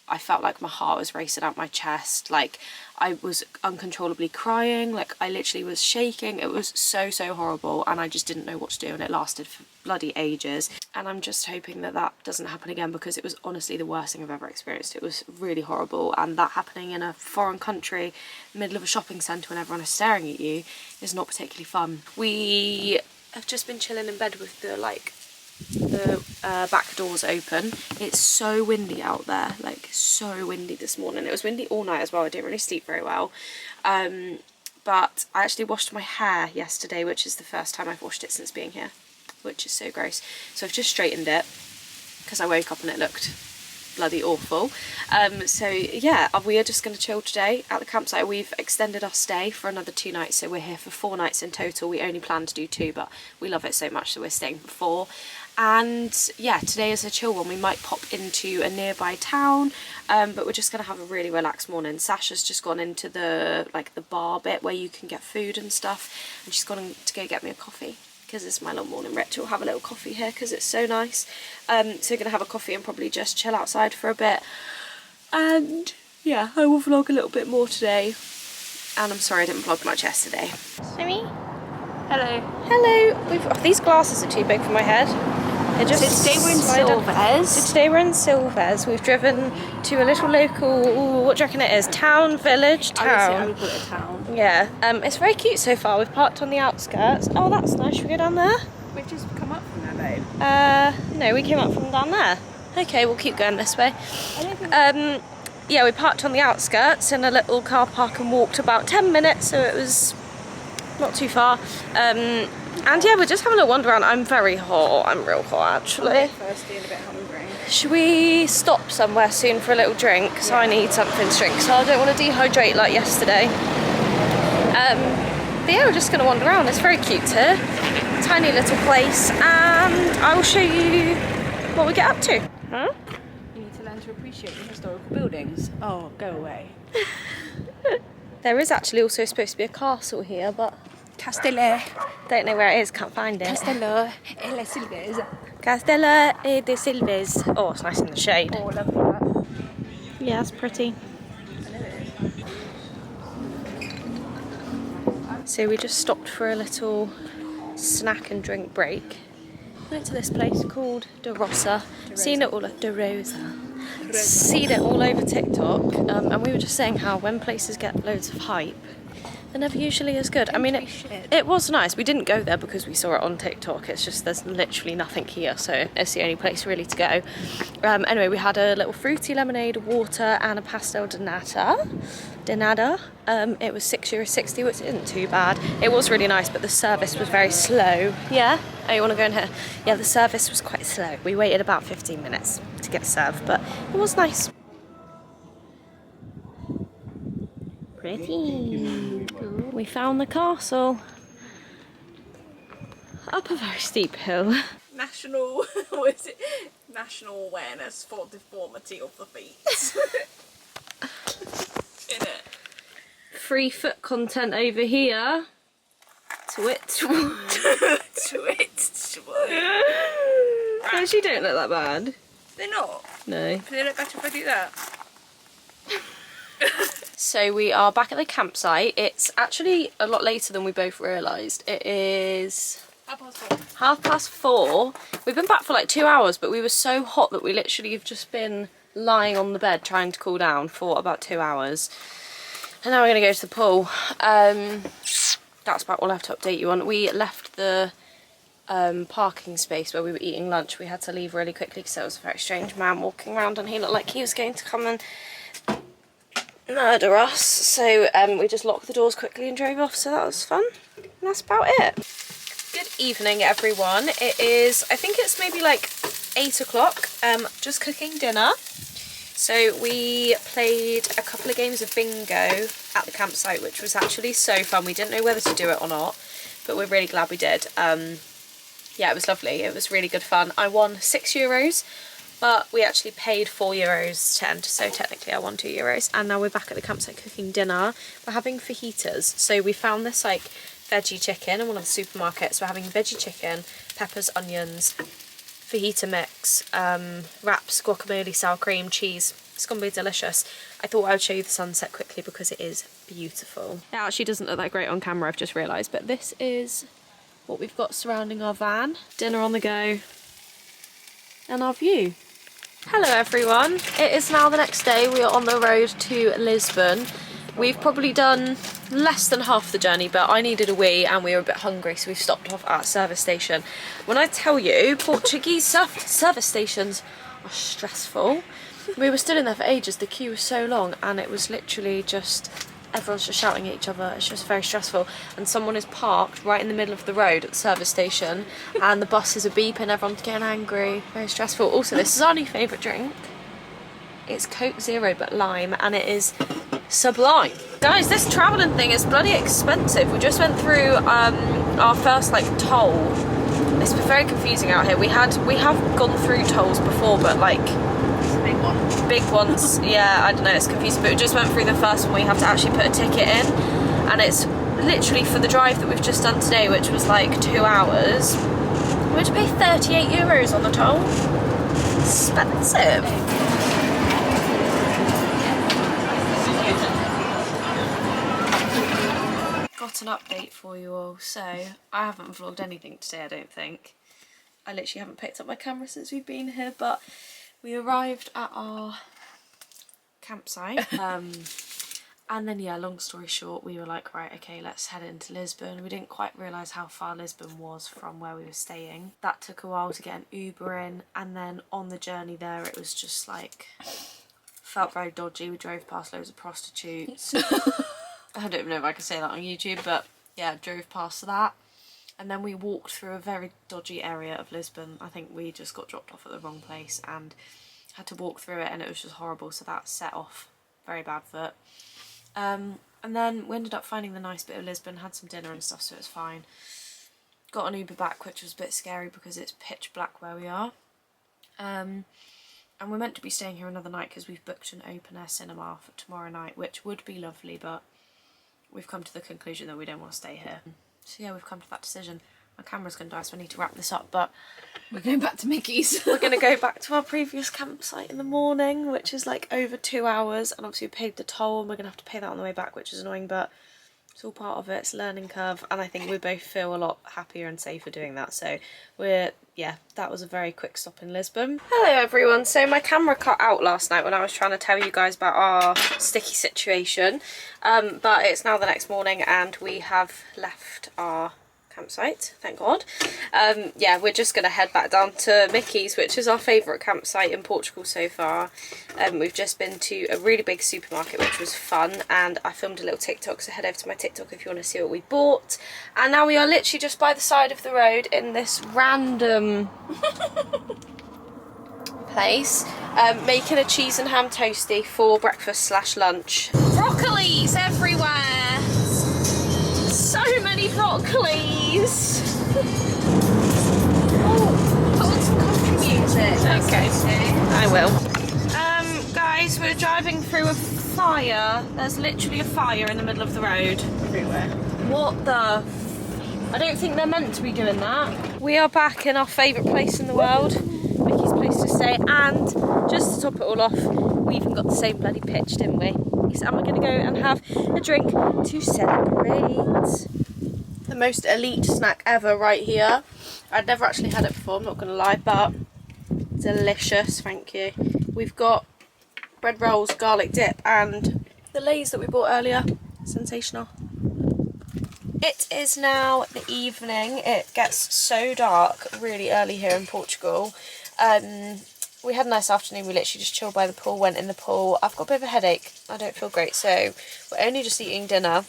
I felt like my heart was racing out my chest, like I was uncontrollably crying, like I literally was shaking. It was so horrible, and I just didn't know what to do, and it lasted for bloody ages. And I'm just hoping that that doesn't happen again, because it was honestly the worst thing I've ever experienced. It was really horrible, and that happening in a foreign country, middle of a shopping centre when everyone is staring at you, is not particularly fun. We have just been chilling in bed with the back doors open. It's so windy out there, like so windy this morning. It was windy all night as well. I didn't really sleep very well, but I actually washed my hair yesterday, which is the first time I've washed it since being here, which is so gross. So I've just straightened it because I woke up and it looked bloody awful. So yeah, we are just going to chill today at the campsite. We've extended our stay for another 2 nights, so we're here for 4 nights in total. We only planned to do 2, but we love it so much, so we're staying for 4. And yeah, today is a chill one. We might pop into a nearby town, but we're just gonna have a really relaxed morning. Sasha's just gone into the the bar bit where you can get food and stuff, and she's gone to go get me a coffee because it's my little morning ritual. Have a little coffee here because it's so nice. So we're gonna have a coffee and probably just chill outside for a bit. And yeah, I will vlog a little bit more today. And I'm sorry I didn't vlog much yesterday. Sammy? Hello. Hello. These glasses are too big for my head. So today we're in Silves. So today we're in Silves. We've driven to a little local, what do you reckon it is? Town, village, town. I would call it a town. Yeah. It's very cute so far. We've parked on the outskirts. Oh, that's nice. Should we go down there? We've just come up from there, babe. No, we came up from down there. Okay, we'll keep going this way. Yeah, we parked on the outskirts in a little car park and walked about 10 minutes, so it was not too far. And yeah, we're just having a wander around. I'm very hot. I'm real hot actually. I'm a bit thirsty and a bit hungry. Should we stop somewhere soon for a little drink? So I need something to drink, so I don't want to dehydrate like yesterday. But yeah, we're just going to wander around. It's very cute here. Tiny little place, and I will show you what we get up to. Huh? You need to learn to appreciate the historical buildings. Oh, go away. There is actually also supposed to be a castle here, but Castello. don't know where it is, can't find it. Castello e le Silves. Castello e de Silves. Oh, it's nice in the shade. Oh, lovely that. Yeah, it's pretty. So we just stopped for a little snack and drink break. Went to this place called De Rosa. Seen it all at De Rosa. Seen it all over TikTok, and we were just saying how when places get loads of hype, they're never usually as good. I mean, it was nice. We didn't go there because we saw it on TikTok. It's just there's literally nothing here, so it's the only place really to go. Anyway, we had a little fruity lemonade, water, and a pastel de nata. It was €6.60, which isn't too bad. It was really nice, but the service was very slow. Yeah? Oh, you want to go in here? Yeah, the service was quite slow. We waited about 15 minutes to get served, but it was nice. Pretty. We found the castle. Up a very steep hill. National, what is it? National awareness for deformity of the feet. In it. Free foot content over here. Twit. Actually, don't look that bad. They're not. No. They look better if I do that. so we are back at the campsite. It's actually a lot later than we both realised. It is 4:30. We've been back for like 2 hours, but we were so hot that we literally have just been lying on the bed trying to cool down for about 2 hours. And now we're going to go to the pool. That's about all I have to update you on. We left the parking space where we were eating lunch. We had to leave really quickly because there was a very strange man walking around and he looked like he was going to come and murder us. So we just locked the doors quickly and drove off, so that was fun. And that's about it. Good evening, everyone. It is, I think it's maybe like 8 o'clock. Just cooking dinner. So we played a couple of games of bingo at the campsite, which was actually so fun. We didn't know whether to do it or not, but we're really glad we did. Yeah, it was lovely. It was really good fun. I won €6, but we actually paid €4 to enter, so technically I won €2. And now we're back at the campsite cooking dinner. We're having fajitas. So we found this like veggie chicken in one of the supermarkets. We're having veggie chicken, peppers, onions, fajita mix, wraps, guacamole, sour cream, cheese. It's gonna be delicious. I thought I would show you the sunset quickly because it is beautiful. It actually doesn't look that great on camera, I've just realised, but this is what we've got surrounding our van. Dinner on the go and our view. Hello everyone, it is now the next day. We are on the road to Lisbon. We've probably done less than half the journey, but I needed a wee and we were a bit hungry, so we've stopped off at a service station. When I tell you, Portuguese service stations are stressful. We were stood in there for ages, the queue was so long and it was literally just, everyone's just shouting at each other. It's just very stressful. And someone is parked right in the middle of the road at the service station and the buses are beeping, everyone's getting angry. Very stressful. Also, this is our new favourite drink. It's Coke Zero but lime, and it is sublime. Guys, this travelling thing is bloody expensive. We just went through our first like toll. It's been very confusing out here. We have gone through tolls before, but like big ones. Yeah, I don't know, it's confusing, but we just went through the first one where you have to actually put a ticket in, and it's literally for the drive that we've just done today, which was like 2 hours. We had to pay €38 on the toll. Expensive. Got an update for you all. So I haven't vlogged anything today, I don't think. I literally haven't picked up my camera since we've been here, but we arrived at our campsite. And then, yeah, long story short, we were like, right, okay, let's head into Lisbon. We didn't quite realise how far Lisbon was from where we were staying. That took a while to get an Uber in, and then on the journey there, it was just like, felt very dodgy. We drove past loads of prostitutes. I don't even know if I can say that on YouTube, but yeah, drove past that. And then we walked through a very dodgy area of Lisbon. I think we just got dropped off at the wrong place and had to walk through it, and it was just horrible, so that set off very bad foot. And then we ended up finding the nice bit of Lisbon, had some dinner and stuff, so it was fine. Got an Uber back, which was a bit scary because it's pitch black where we are. And we're meant to be staying here another night because we've booked an open air cinema for tomorrow night, which would be lovely, but we've come to the conclusion that we don't want to stay here. So yeah, we've come to that decision. My camera's going to die, so I need to wrap this up, but we're going back to Mickey's. We're going to go back to our previous campsite in the morning, which is like over 2 hours, and obviously we paid the toll and we're going to have to pay that on the way back, which is annoying, but it's all part of it. It's a learning curve, and I think we both feel a lot happier and safer doing that. So yeah, that was a very quick stop in Lisbon. Hello everyone. So my camera cut out last night when I was trying to tell you guys about our sticky situation, but it's now the next morning and we have left our campsite, thank God. Yeah, we're just going to head back down to Mickey's, which is our favourite campsite in Portugal so far. We've just been to a really big supermarket, which was fun, and I filmed a little TikTok, so head over to my TikTok if you want to see what we bought. And now we are literally just by the side of the road in this random place, making a cheese and ham toastie for breakfast / lunch. Broccoli's everywhere! So many broccolis! Oh, put on some country music. Okay, I will. Guys, we're driving through a fire. There's literally a fire in the middle of the road. Everywhere. What the? I don't think they're meant to be doing that. We are back in our favourite place in the world, Mickey's place to stay, and just to top it all off, we even got the same bloody pitch, didn't we? nice, and we're going to go and have a drink to celebrate. The most elite snack ever right here. I'd never actually had it before, I'm not going to lie, but delicious, thank you. We've got bread rolls, garlic dip, and the Lays that we bought earlier. Sensational. It is now the evening. It gets so dark really early here in Portugal. We had a nice afternoon. We literally just chilled by the pool, went in the pool. I've got a bit of a headache. I don't feel great, so we're only just eating dinner.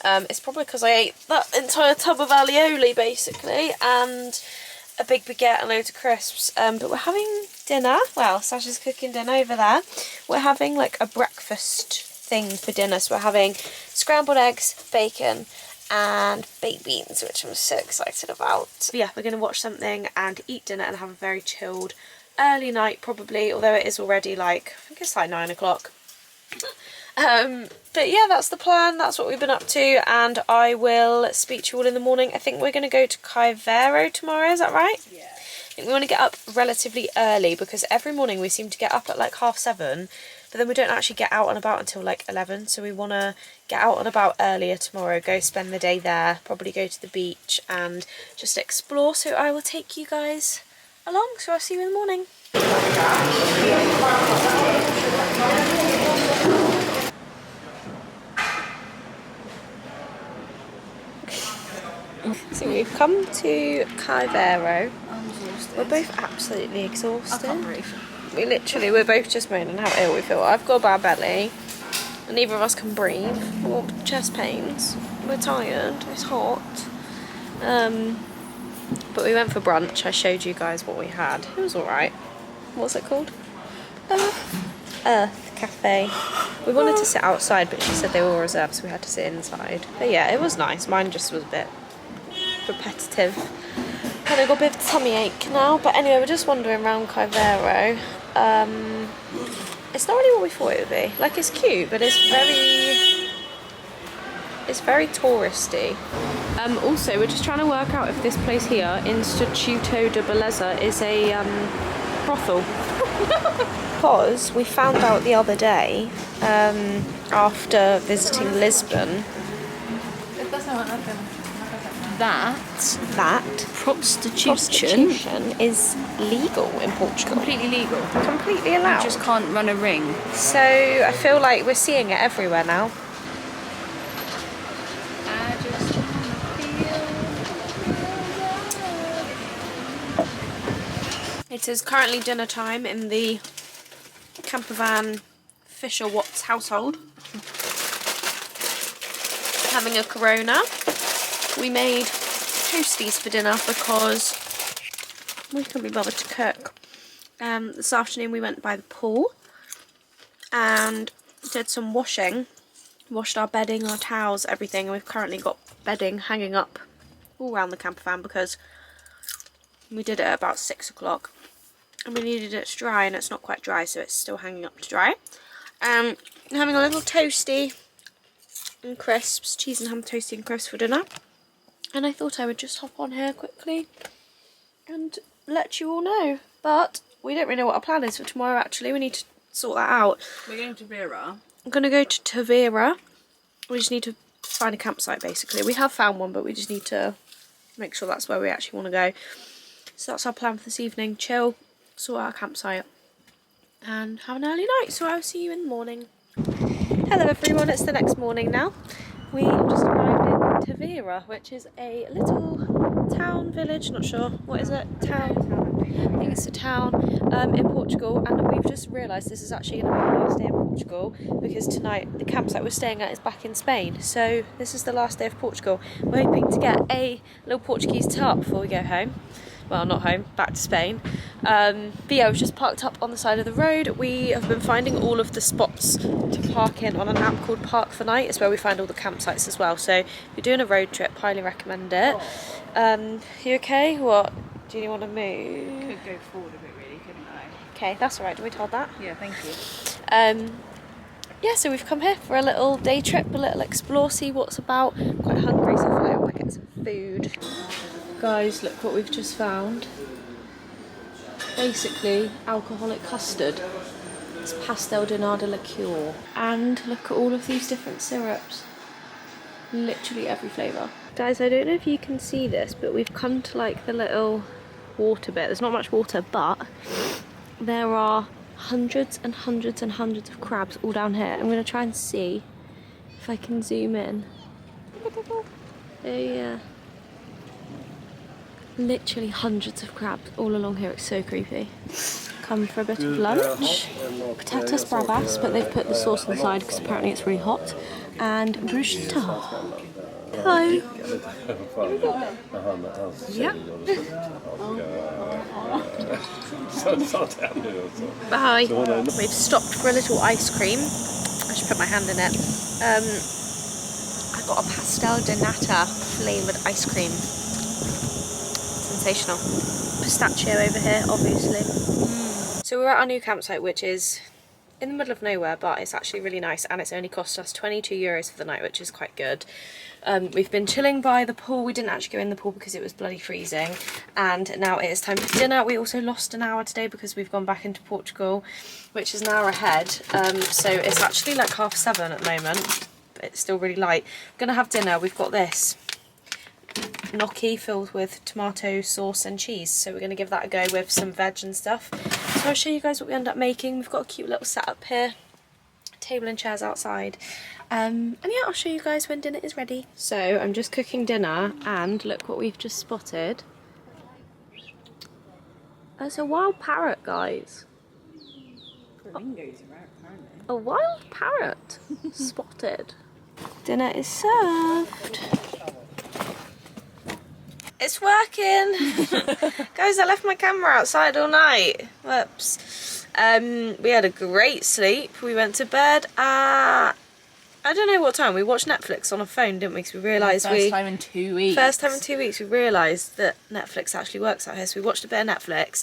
It's probably because I ate that entire tub of alioli, basically, and a big baguette and loads of crisps. But we're having dinner. Well, Sasha's cooking dinner over there. We're having like a breakfast thing for dinner. So we're having scrambled eggs, bacon, and baked beans, which I'm so excited about. But yeah, we're going to watch something and eat dinner and have a very chilled early night probably, although it is already like, I think it's like 9 o'clock. But yeah, that's the plan, that's what we've been up to, and I will speak to you all in the morning. I think we're going to go to Caivero tomorrow, is that right? Yeah. I think we want to get up relatively early because every morning we seem to get up at like 7:30, but then we don't actually get out and about until like 11, so we want to get out and about earlier tomorrow, go spend the day there, probably go to the beach and just explore. So I will take you guys along, so I'll see you in the morning. So we've come to Caivero. I'm exhausted. We're both absolutely exhausted. I can't breathe. We're both just moaning how ill we feel. I've got a bad belly. And neither of us can breathe. We've got chest pains. We're tired. It's hot. But we went for brunch. I showed you guys what we had. It was alright. What's it called? Earth Cafe. We wanted to sit outside, but she said they were all reserved, so we had to sit inside. But yeah, it was nice. Mine just was a bit repetitive. And I got a bit of a tummy ache now. But anyway, we're just wandering around Caivero. It's not really what we thought it would be. Like, it's cute, but it's very touristy. Also, we're just trying to work out if this place here, Instituto de Beleza, is a brothel. Because we found out the other day, after visiting Lisbon, that prostitution is legal in Portugal. Completely legal. Completely allowed. You just can't run a ring. So I feel like we're seeing it everywhere now. It is currently dinner time in the campervan Fisher Watts household. Having a Corona. We made toasties for dinner because we couldn't be bothered to cook. This afternoon we went by the pool and did some washing. Washed our bedding, our towels, everything, and we've currently got bedding hanging up all around the campervan because we did it at about 6 o'clock and we needed it to dry, and it's not quite dry, so it's still hanging up to dry. Having a little toasty and crisps, cheese and ham toasty and crisps for dinner. And I thought I would just hop on here quickly and let you all know. But we don't really know what our plan is for tomorrow, actually. We need to sort that out. We're going to Tavira. I'm going to go to Tavira. We just need to find a campsite, basically. We have found one, but we just need to make sure that's where we actually want to go. So that's our plan for this evening. Chill, sort out a campsite, and have an early night. So I'll see you in the morning. Hello everyone, it's the next morning now. We have just arrived in Tavira, which is a little town, village, not sure, what is it? Town. I think it's a town in Portugal, and we've just realised this is actually going to be our last day in Portugal because tonight the campsite we're staying at is back in Spain. So this is the last day of Portugal. We're hoping to get a little Portuguese tart before we go home. Well, not home, back to Spain. But yeah, we've just parked up on the side of the road. We have been finding all of the spots to park in on an app called Park for Night. It's where we find all the campsites as well. So if you're doing a road trip, highly recommend it. You okay? What? Do you want to move? Could go forward a bit really, couldn't I? Okay, that's all right. Do we hold that? Yeah, thank you. Yeah, so we've come here for a little day trip, a little explore, see what's about. I'm quite hungry, so I feel like I might get some food. Guys, look what we've just found. Basically, alcoholic custard. It's pastel de nata liqueur. And look at all of these different syrups. Literally every flavour. Guys, I don't know if you can see this, but we've come to like the little water bit. There's not much water, but there are hundreds and hundreds and hundreds of crabs all down here. I'm going to try and see if I can zoom in. Oh yeah. Literally hundreds of crabs all along here. It's so creepy. Come for a bit of lunch. Patatas bravas, but they've put the sauce on the side because apparently it's really hot. And bruschetta. Hello. Yeah. Bye. We've stopped for a little ice cream. I should put my hand in it. I got a pastel de nata flavoured ice cream. Sensational. Pistachio over here, obviously. So we're at our new campsite, which is in the middle of nowhere, but it's actually really nice, and it's only cost us €22 for the night, which is quite good. We've been chilling by the pool. We didn't actually go in the pool because it was bloody freezing, and now it is time for dinner. We also lost an hour today because we've gone back into Portugal, which is an hour ahead, so it's actually like 7:30 at the moment, but it's still really light. We're gonna have dinner. We've got this gnocchi filled with tomato sauce and cheese, so we're going to give that a go with some veg and stuff. So I'll show you guys what we end up making. We've got a cute little setup here, table and chairs outside, and yeah, I'll show you guys when dinner is ready. So I'm just cooking dinner, and look what we've just spotted. There's a wild parrot, guys. Flamingos are out, apparently. A wild parrot spotted. Dinner is served. It's working! Guys, I left my camera outside all night. Whoops. We had a great sleep. We went to bed at, I don't know what time. We watched Netflix on a phone, didn't we? Because we realised First time in 2 weeks. First time in 2 weeks, we realised that Netflix actually works out here. So we watched a bit of Netflix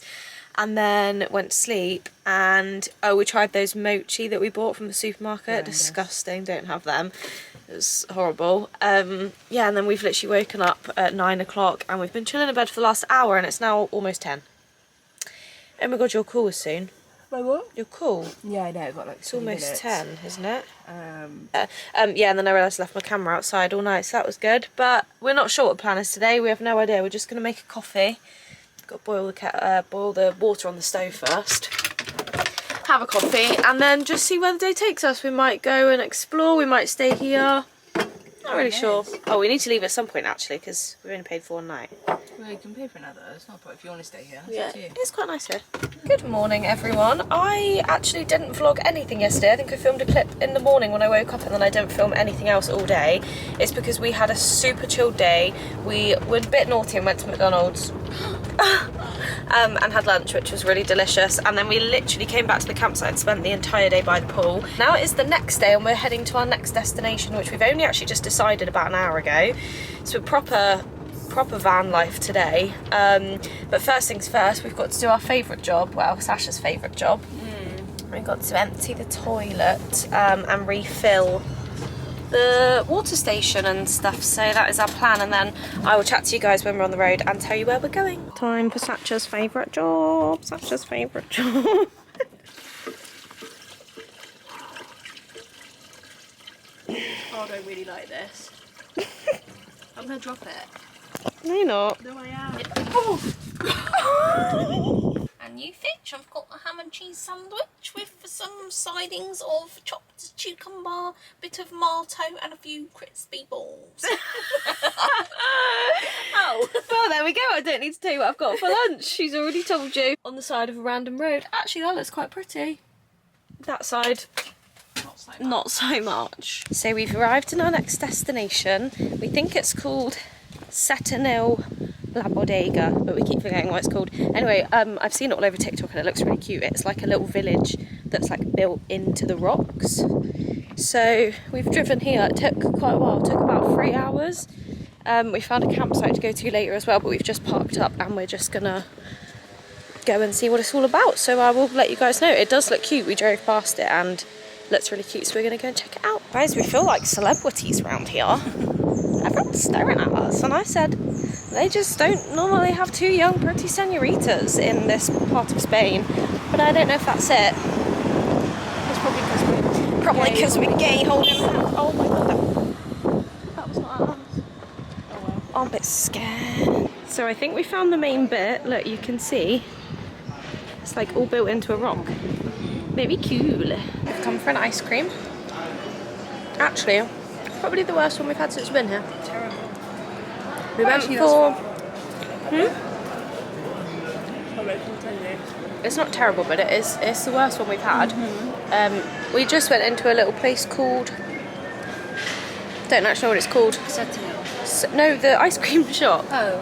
and then went to sleep. And, oh, we tried those mochi that we bought from the supermarket. Horrendous. Disgusting, don't have them. It was horrible. Yeah, and then we've literally woken up at 9 o'clock and we've been chilling in bed for the last hour, and it's now almost 10. Oh my god, your call is soon. My what? Your call? Yeah, I know, I've got like It's almost 10, isn't it? minutes. Yeah, and then I realised I left my camera outside all night, so that was good. But we're not sure what the plan is today. We have no idea. We're just going to make a coffee. Got to boil the water on the stove first. Have a coffee and then just see where the day takes us. We might go and explore, we might stay here. Not really sure. Oh, we need to leave at some point actually because we only paid for one night. Well, you can pay for another. It's not a point if you want to stay here. Yeah, it's quite nice here. Good morning, everyone. I actually didn't vlog anything yesterday. I think I filmed a clip in the morning when I woke up, and then I didn't film anything else all day. It's because we had a super chilled day. We were a bit naughty and went to McDonald's. And had lunch, which was really delicious, and then we literally came back to the campsite and spent the entire day by the pool. Now it is the next day and we're heading to our next destination, which we've only actually just decided about an hour ago. So proper van life today, but first things first, we've got to do our favourite job, well, Sasha's favourite job. We've got to empty the toilet and refill the water station and stuff, so that is our plan, and then I will chat to you guys when we're on the road and tell you where we're going. Time for Sasha's favourite job. Sasha's favourite job. Oh, I don't really like this. I'm going to drop it. No, you're not. No, I am. And new fish, I've got a ham and cheese sandwich with some sidings of chopped cucumber, bit of marto and a few crispy balls. Oh, well there we go. I don't need to tell you what I've got for lunch. She's already told you. On the side of a random road. Actually, that looks quite pretty. That side, not so much. So we've arrived in our next destination. We think it's called Setenil La Bodega, but we keep forgetting what it's called. Anyway, I've seen it all over TikTok and it looks really cute. It's like a little village that's like built into the rocks. So we've driven here. It took quite a while. It took about 3 hours. We found a campsite to go to later as well, but we've just parked up and we're just gonna go and see what it's all about. So I will let you guys know. It does look cute. We drove past it and it looks really cute, so we're gonna go and check it out. Guys, we feel like celebrities around here. Everyone's staring at us, and I said they just don't normally have two young pretty senoritas in this part of Spain, but I don't know if that's it. Probably because we're gay holding hands. Oh my god, that was not our hands. Oh well. I'm a bit scared. So I think we found the main bit. Look, you can see. It's like all built into a rock. Very cool. We've come for an ice cream. Actually, probably the worst one we've had since we've been here. Terrible. We went Actually, for... Sorry, continue. It's not terrible, but it's the worst one we've had. We just went into a little place called... Don't actually know what it's called. No, the ice cream shop. Oh,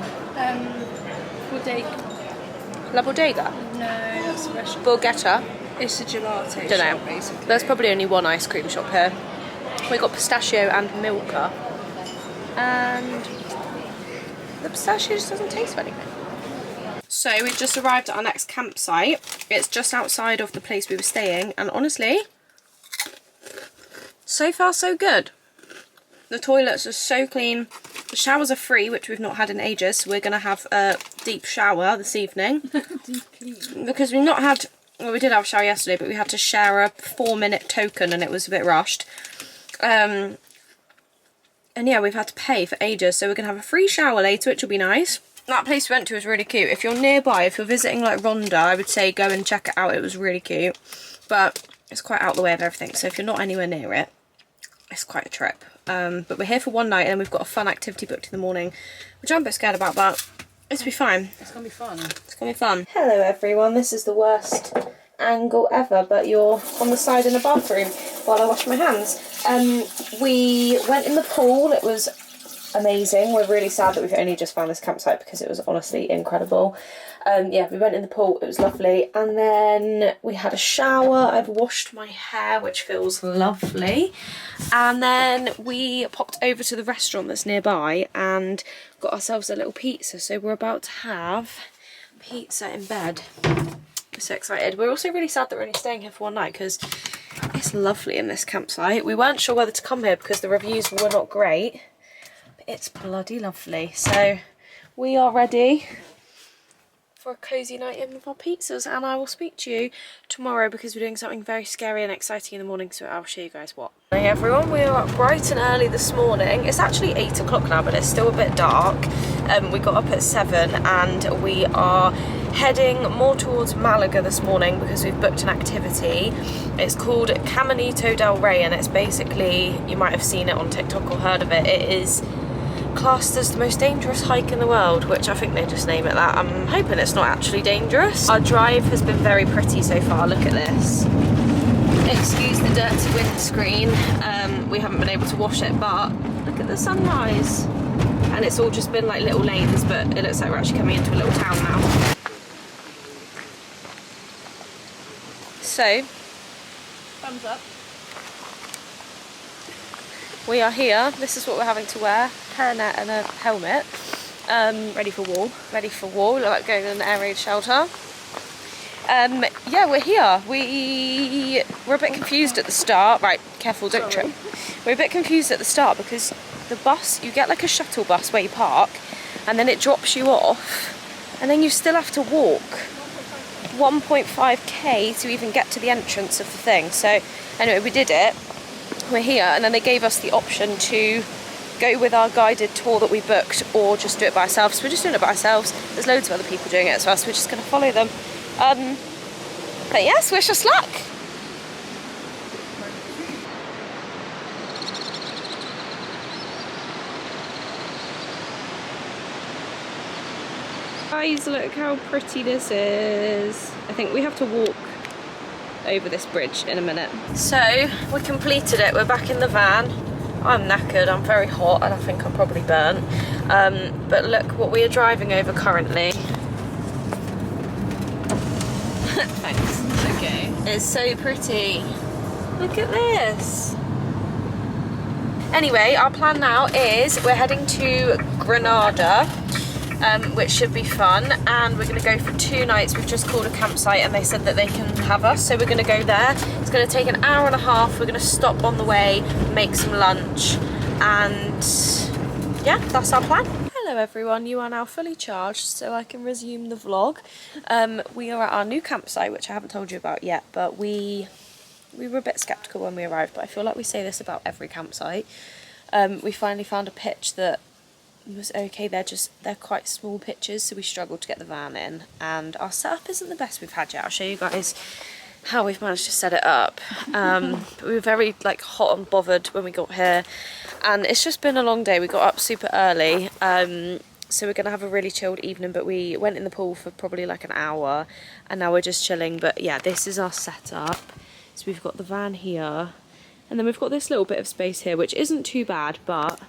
Bodega. La Bodega. No, that's a restaurant. Borgetta. It's a gelato Don't shop, know. basically. There's probably only one ice cream shop here. We got pistachio and Milka. And the pistachio just doesn't taste of anything. So we've just arrived at our next campsite. It's just outside of the place we were staying, and honestly, so far so good. The toilets are so clean. The showers are free, which we've not had in ages, so we're going to have a deep shower this evening. Deep clean. Because we've not had, well, we did have a shower yesterday, but we had to share a 4-minute token and it was a bit rushed. And yeah, we've had to pay for ages, so we're going to have a free shower later, which will be nice. That place we went to was really cute. If you're nearby, if you're visiting like Ronda, I would say go and check it out. It was really cute. But it's quite out the way of everything, so if you're not anywhere near it, it's quite a trip. But we're here for one night and then we've got a fun activity booked in the morning, which I'm a bit scared about, but it's be fine. It's gonna be fun. It's gonna be fun. Hello everyone, this is the worst angle ever, but you're on the side in the bathroom while I wash my hands. We went in the pool, it was amazing. We're really sad that we've only just found this campsite because it was honestly incredible. Yeah, we went in the pool, it was lovely, and then we had a shower. I've washed my hair, which feels lovely, and then we popped over to the restaurant that's nearby and got ourselves a little pizza, so we're about to have pizza in bed. We're so excited. We're also really sad that we're only staying here for one night because it's lovely in this campsite. We weren't sure whether to come here because the reviews were not great, but it's bloody lovely. So we are ready for a cosy night in with our pizzas, and I will speak to you tomorrow because we're doing something very scary and exciting in the morning, so I'll show you guys what. Hey everyone, we are up bright and early this morning. It's actually 8 o'clock now, but it's still a bit dark. We got up at 7 and we are heading more towards Malaga this morning because we've booked an activity. It's called Caminito del Rey, and it's basically, you might have seen it on TikTok or heard of it, it is classed as the most dangerous hike in the world, which I think they just name it that. I'm hoping it's not actually dangerous. Our drive has been very pretty so far. Look at this. Excuse the dirty windscreen. We haven't been able to wash it, but look at the sunrise. And it's all just been like little lanes, but it looks like we're actually coming into a little town now. So, Thumbs up. we are here. This is what we're having to wear. Hairnet and a helmet. Ready for war. Ready for war. Look like going in an air raid shelter. Yeah, we're here. We were a bit confused at the start. Right, careful, don't trip. We're a bit confused at the start because the bus, you get like a shuttle bus where you park and then it drops you off and then you still have to walk 1.5k to even get to the entrance of the thing. So anyway, we did it. We're here, and then they gave us the option to go with our guided tour that we booked or just do it by ourselves. So we're just doing it by ourselves. There's loads of other people doing it, so we're just going to follow them. But yes, wish us luck. Guys, look how pretty this is. I think we have to walk over this bridge in a minute. So we completed it. We're back in the van. I'm knackered, I'm very hot, and I think I'm probably burnt. But look what we are driving over currently. Thanks. It's okay. It's so pretty. Look at this. Anyway, our plan now is we're heading to Granada, which should be fun, and we're going to go for 2 nights. We've just called a campsite and they said that they can have us, so we're going to go there. It's going to take an hour and a half. We're going to stop on the way, make some lunch, and yeah, that's our plan. Hello everyone, you are now fully charged so I can resume the vlog. We are at our new campsite, which I haven't told you about yet, but we we were a bit sceptical when we arrived, but I feel like we say this about every campsite. We finally found a pitch that was okay. They're quite small pitches, so we struggled to get the van in, and our setup isn't the best we've had yet. I'll show you guys how we've managed to set it up. But we were very like hot and bothered when we got here, and it's just been a long day. We got up super early, so we're gonna have a really chilled evening, but we went in the pool for probably like an hour, and now we're just chilling. But yeah, this is our setup. So we've got the van here, and then we've got this little bit of space here, which isn't too bad, but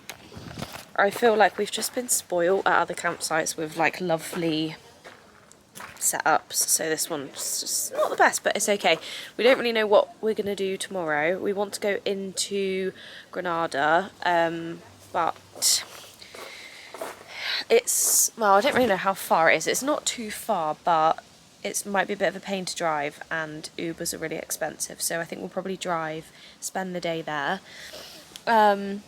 I feel like we've just been spoiled at other campsites with like lovely setups, so this one's just not the best, but it's okay. We don't really know what we're gonna do tomorrow. We want to go into Granada, but it's, well, I don't really know how far it is. It's not too far, but it might be a bit of a pain to drive, and Ubers are really expensive, so I think we'll probably drive, spend the day there, and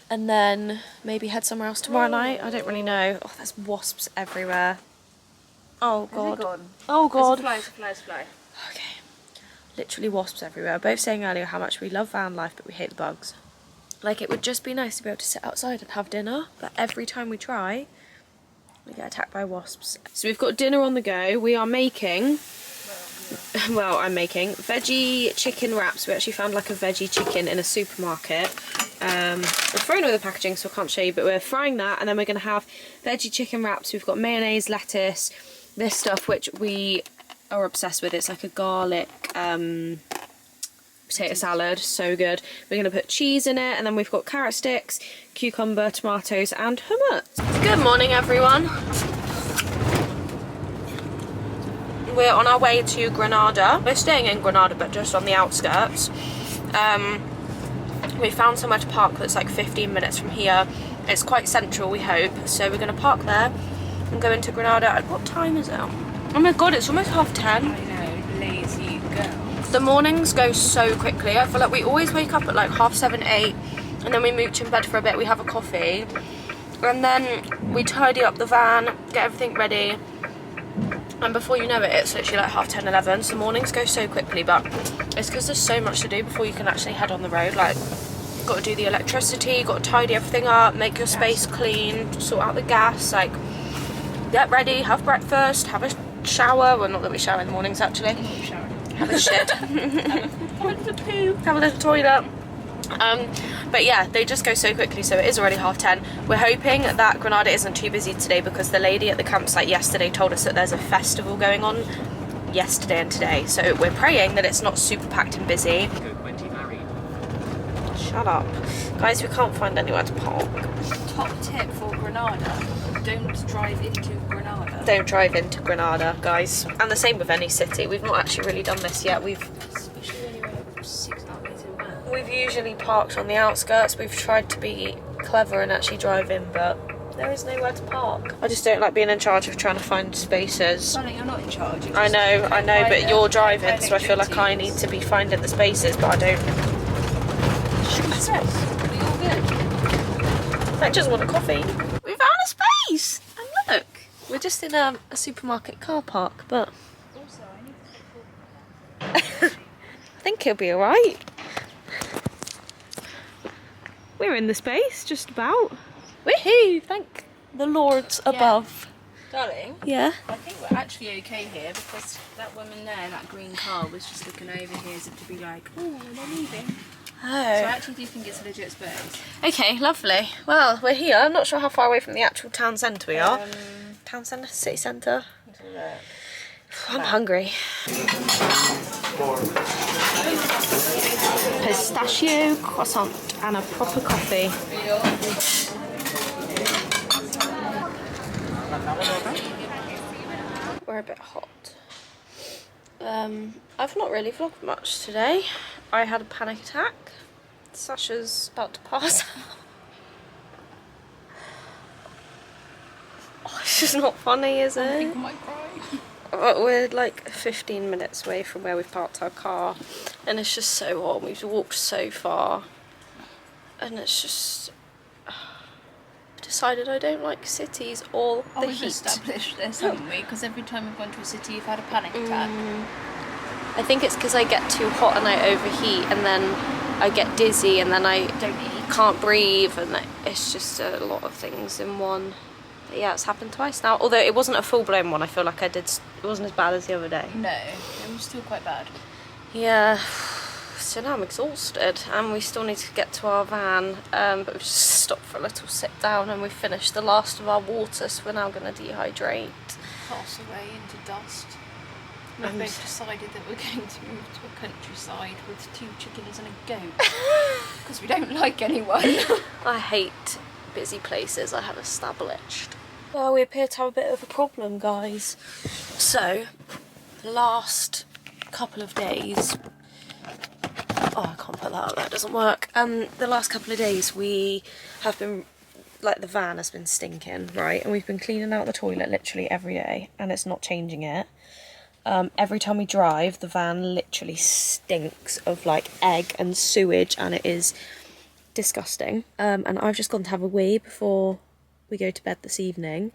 then maybe head somewhere else tomorrow night. I don't really know. Oh, there's wasps everywhere. Oh god. Oh god. It's a fly. Okay. Literally wasps everywhere. Both saying earlier how much we love van life, but we hate the bugs. Like, it would just be nice to be able to sit outside and have dinner, but every time we try, we get attacked by wasps. So we've got dinner on the go. We are making, well, I'm making veggie chicken wraps. We actually found like a veggie chicken in a supermarket. We're throwing away the packaging, so I can't show you, but we're frying that, and then we're going to have veggie chicken wraps. We've got mayonnaise, lettuce, this stuff which we are obsessed with. It's like a garlic potato salad, so good. We're going to put cheese in it, and then we've got carrot sticks, cucumber, tomatoes and hummus. Good morning everyone. We're on our way to Granada. We're staying in Granada, but just on the outskirts. We found somewhere to park that's like 15 minutes from here. It's quite central, we hope, so we're going to park there and go into Granada. At what time is it? Oh my god, it's almost 10:30. I know, lazy girl. The mornings go so quickly. I feel like we always wake up at like 7:30, 8, and then we mooch in bed for a bit, we have a coffee, and then we tidy up the van, get everything ready, and before you know it, it's literally like 10:30, 11. So mornings go so quickly, but it's because there's so much to do before you can actually head on the road. Like, you've got to do the electricity, you've got to tidy everything up, make your space clean, sort out the gas, like, get ready, have breakfast, have a shower. Well, not that we shower in the mornings actually. Have a shit. Have a little poo. Have a little toilet. But yeah, they just go so quickly, so it is already 10:30. We're hoping that Granada isn't too busy today, because the lady at the campsite yesterday told us that there's a festival going on yesterday and today, so we're praying that it's not super packed and busy. Shut up. Guys, we can't find anywhere to park. Top tip for Granada: don't drive into Granada. Don't drive into Granada, guys. And the same with any city. We've not actually really done this yet. Especially anywhere 6 kilometres away. We've usually parked on the outskirts. We've tried to be clever and actually drive in, but there is nowhere to park. I just don't like being in charge of trying to find spaces. Darling, you're not in charge. I know, but you're driving, so I feel like I need to be finding the spaces, but I don't. We all good. I just want a coffee. We found a space! And look! We're just in a supermarket car park, but Also, I need to I think he'll be alright. We're in the space, just about. Woohoo! Thank the Lords above. Darling, Yeah? I think we're actually okay here, because that woman there in that green car was just looking over here as if to be like, oh, they're leaving. So I Oh. actually do think it's a legit space. Okay, lovely. Well, we're here. I'm not sure how far away from the actual town centre we are. Town centre? City centre? I'm hungry. Pistachio croissant and a proper coffee. We're a bit hot. I've not really vlogged much today. I had a panic attack. Sasha's about to pass out. Oh, it's just not funny, is I it? think I might cry. We're like 15 minutes away from where we've parked our car, and it's just so hot. We've walked so far, and it's just decided I don't like cities or the We've heat. established this, haven't we? Because every time we've gone to a city, you've had a panic attack. I think it's because I get too hot and I overheat, and then I get dizzy, and then I can't breathe, and it's just a lot of things in one. But yeah, it's happened twice now. Although it wasn't a full-blown one. I feel like it wasn't as bad as the other day. No, it was still quite bad. Yeah. So now I'm exhausted, and we still need to get to our van, but we've just stopped for a little sit down, and we've finished the last of our water, so we're now going to dehydrate. Pass away into dust. We've both decided that we're going to move to a countryside with 2 chickens and a goat, because we don't like anyone. I hate busy places, I have established. Well, we appear to have a bit of a problem, guys. So, the last couple of days... Oh, I can't put that up, that doesn't work. The last couple of days we have been, like, the van has been stinking, right? And we've been cleaning out the toilet literally every day, and it's not changing it. Every time we drive, the van literally stinks of, like, egg and sewage, and it is disgusting. And I've just gone to have a wee before we go to bed this evening,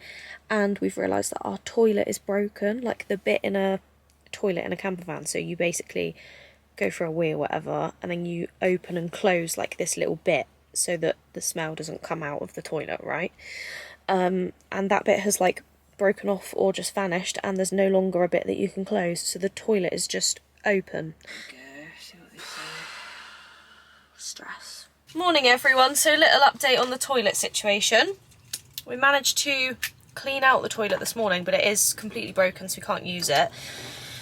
and we've realised that our toilet is broken, like the bit in a toilet in a camper van. So you basically go for a wee or whatever, and then you open and close like this little bit so that the smell doesn't come out of the toilet, right? And that bit has like broken off or just vanished, and there's no longer a bit that you can close, so the toilet is just open. Okay, see what they say. Stress. Morning everyone, so little update on the toilet situation. We managed to clean out the toilet this morning, but it is completely broken, so we can't use it.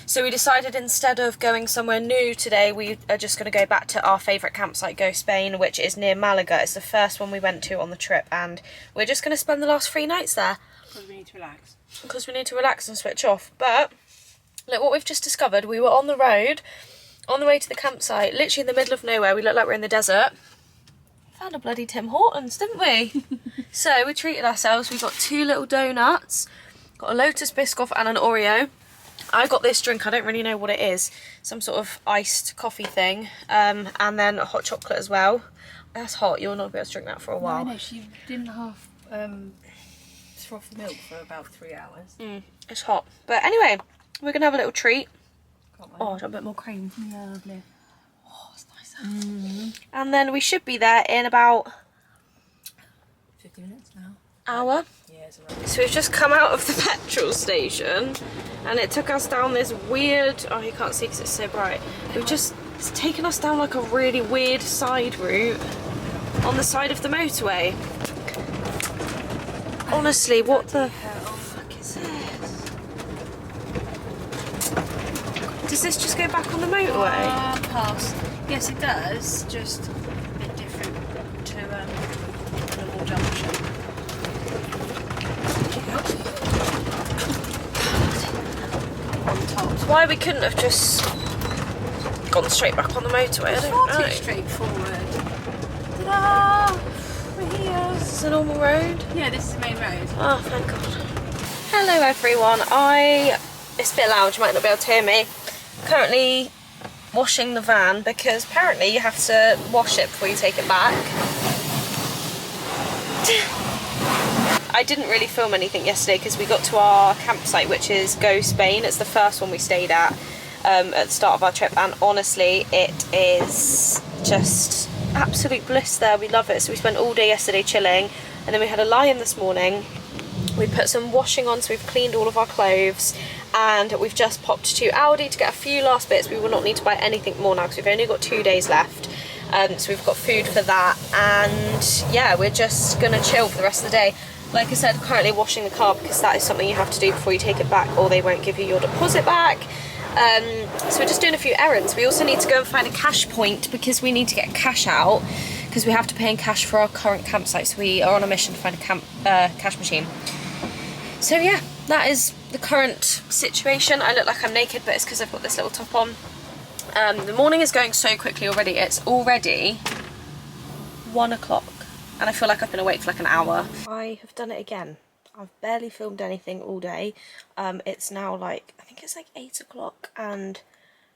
So we decided instead of going somewhere new today, we are just going to go back to our favourite campsite, Go Spain, which is near Malaga. It's the first one we went to on the trip, and we're just going to spend the last 3 nights there. Because we need to relax. Because we need to relax and switch off. But, look what we've just discovered. We were on the road, on the way to the campsite, literally in the middle of nowhere. We look like we're in the desert. Found a bloody Tim Hortons, didn't we? So we treated ourselves. We got 2 little donuts, got a Lotus Biscoff and an Oreo. I got this drink, I don't really know what it is, some sort of iced coffee thing, and then a hot chocolate as well. That's hot, you'll not be able to drink that for a while. No, she didn't have froth the milk for about 3 hours. It's hot. But anyway, we're going to have a little treat. Can't wait. Oh, a bit more cream. Yeah, lovely. Oh, it's nice. And then we should be there in about 50 minutes now. Hour. Yeah, it's around. So we've just come out of the petrol station, and it took us down this weird, oh you can't see because it's so bright, it's taken us down like a really weird side route on the side of the motorway. Honestly, what the fuck is this? Does this just go back on the motorway? Past. Yes, it does, just a bit different to a normal junction. On top. Why we couldn't have just gone straight back on the motorway, I don't know. It's straightforward. Ta-da! We're here. Is this a normal road? Yeah, this is the main road. Oh, thank God. Hello everyone, it's a bit loud, you might not be able to hear me. Currently washing the van because apparently you have to wash it before you take it back. I didn't really film anything yesterday because we got to our campsite, which is Go Spain. It's the first one we stayed at the start of our trip, and honestly it is just absolute bliss there. We love it. So we spent all day yesterday chilling, and then we had a lie-in this morning. We put some washing on, so we've cleaned all of our clothes, and we've just popped to Aldi to get a few last bits. We will not need to buy anything more now because we've only got 2 days left. So we've got food for that, and yeah, we're just gonna chill for the rest of the day. Like I said, currently washing the car because that is something you have to do before you take it back, or they won't give you your deposit back. So we're just doing a few errands. We also need to go and find a cash point because we need to get cash out because we have to pay in cash for our current campsite. So we are on a mission to find a cash machine. So yeah, that is the current situation. I look like I'm naked, but it's because I've got this little top on. The morning is going so quickly already. It's already 1 o'clock. And I feel like I've been awake for like an hour. I have done it again. I've barely filmed anything all day. It's now like, I think it's like 8 o'clock, and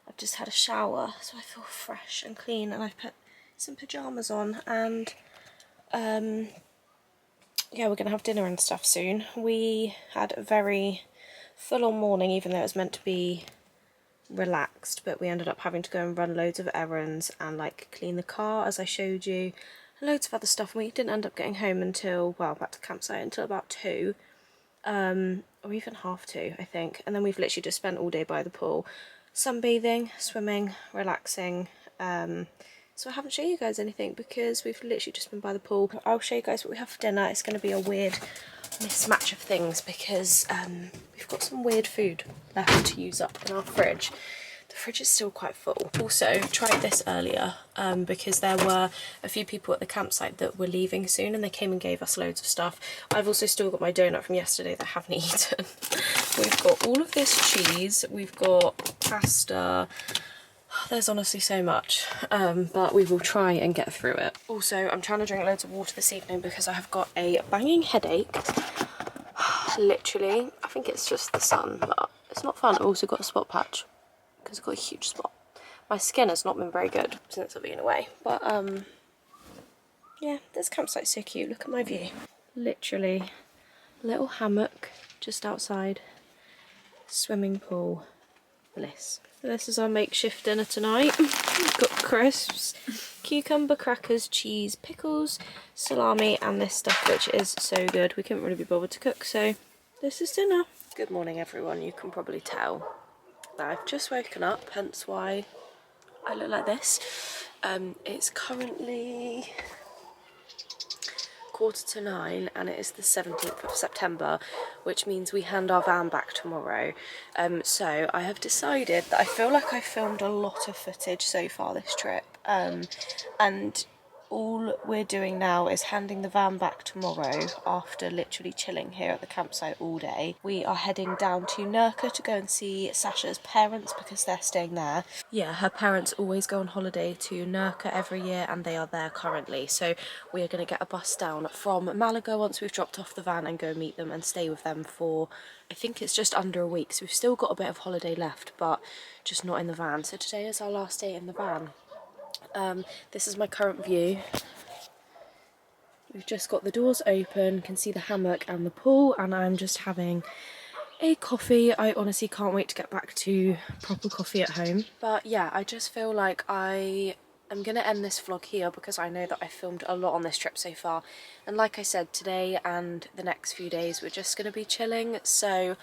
I've just had a shower, so I feel fresh and clean, and I've put some pyjamas on, and yeah, we're gonna have dinner and stuff soon. We had a very full-on morning, even though it was meant to be relaxed, but we ended up having to go and run loads of errands and like clean the car as I showed you, and loads of other stuff, and we didn't end up getting home until, well, back to the campsite until about 2, or even half 2 I think, and then we've literally just spent all day by the pool, sunbathing, swimming, relaxing. So I haven't shown you guys anything because we've literally just been by the pool. I'll show you guys what we have for dinner. It's going to be a weird mismatch of things because we've got some weird food left to use up in our fridge. The fridge is still quite full. Also, tried this earlier because there were a few people at the campsite that were leaving soon and they came and gave us loads of stuff. I've also still got my donut from yesterday that I haven't eaten. We've got all of this cheese, we've got pasta. There's honestly so much, but we will try and get through it. Also, I'm trying to drink loads of water this evening because I have got a banging headache. Literally, I think it's just the sun, but it's not fun. I've also got a spot patch because I've got a huge spot. My skin has not been very good since I've been away, but yeah, this campsite's so cute. Look at my view. Literally, little hammock just outside, swimming pool, bliss. This is our makeshift dinner tonight. We've got crisps, cucumber, crackers, cheese, pickles, salami, and this stuff which is so good. We couldn't really be bothered to cook, so this is dinner. Good morning everyone. You can probably tell that I've just woken up, hence why I look like this. It's currently 8:45 and it is the 17th of September, which means we hand our van back tomorrow. So I have decided that I feel like I filmed a lot of footage so far this trip, and all we're doing now is handing the van back tomorrow after literally chilling here at the campsite all day. We are heading down to Nurka to go and see Sasha's parents because they're staying there. Yeah, her parents always go on holiday to Nurka every year and they are there currently. So we are going to get a bus down from Malaga once we've dropped off the van and go meet them and stay with them for, I think it's just under a week. So we've still got a bit of holiday left, but just not in the van. So today is our last day in the van. This is my current view. We've just got the doors open, can see the hammock and the pool, and I'm just having a coffee. I honestly can't wait to get back to proper coffee at home. But yeah, I just feel like I am going to end this vlog here because I know that I filmed a lot on this trip so far. And like I said, today and the next few days we're just going to be chilling. So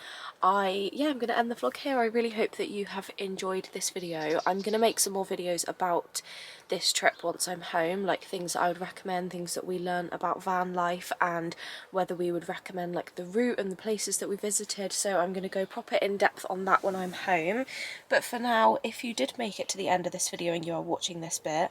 I'm going to end the vlog here. I really hope that you have enjoyed this video. I'm going to make some more videos about this trip once I'm home, like things that I would recommend, things that we learned about van life, and whether we would recommend like the route and the places that we visited. So I'm going to go proper in depth on that when I'm home. But for now, if you did make it to the end of this video and you are watching this bit,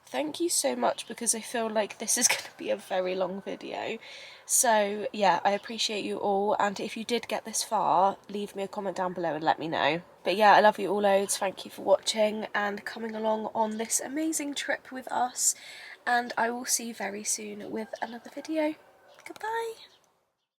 thank you so much, because I feel like this is going to be a very long video. So yeah, I appreciate you all, and if you did get this far, leave me a comment down below and let me know. But yeah, I love you all loads. Thank you for watching and coming along on this amazing trip with us, and I will see you very soon with another video. Goodbye.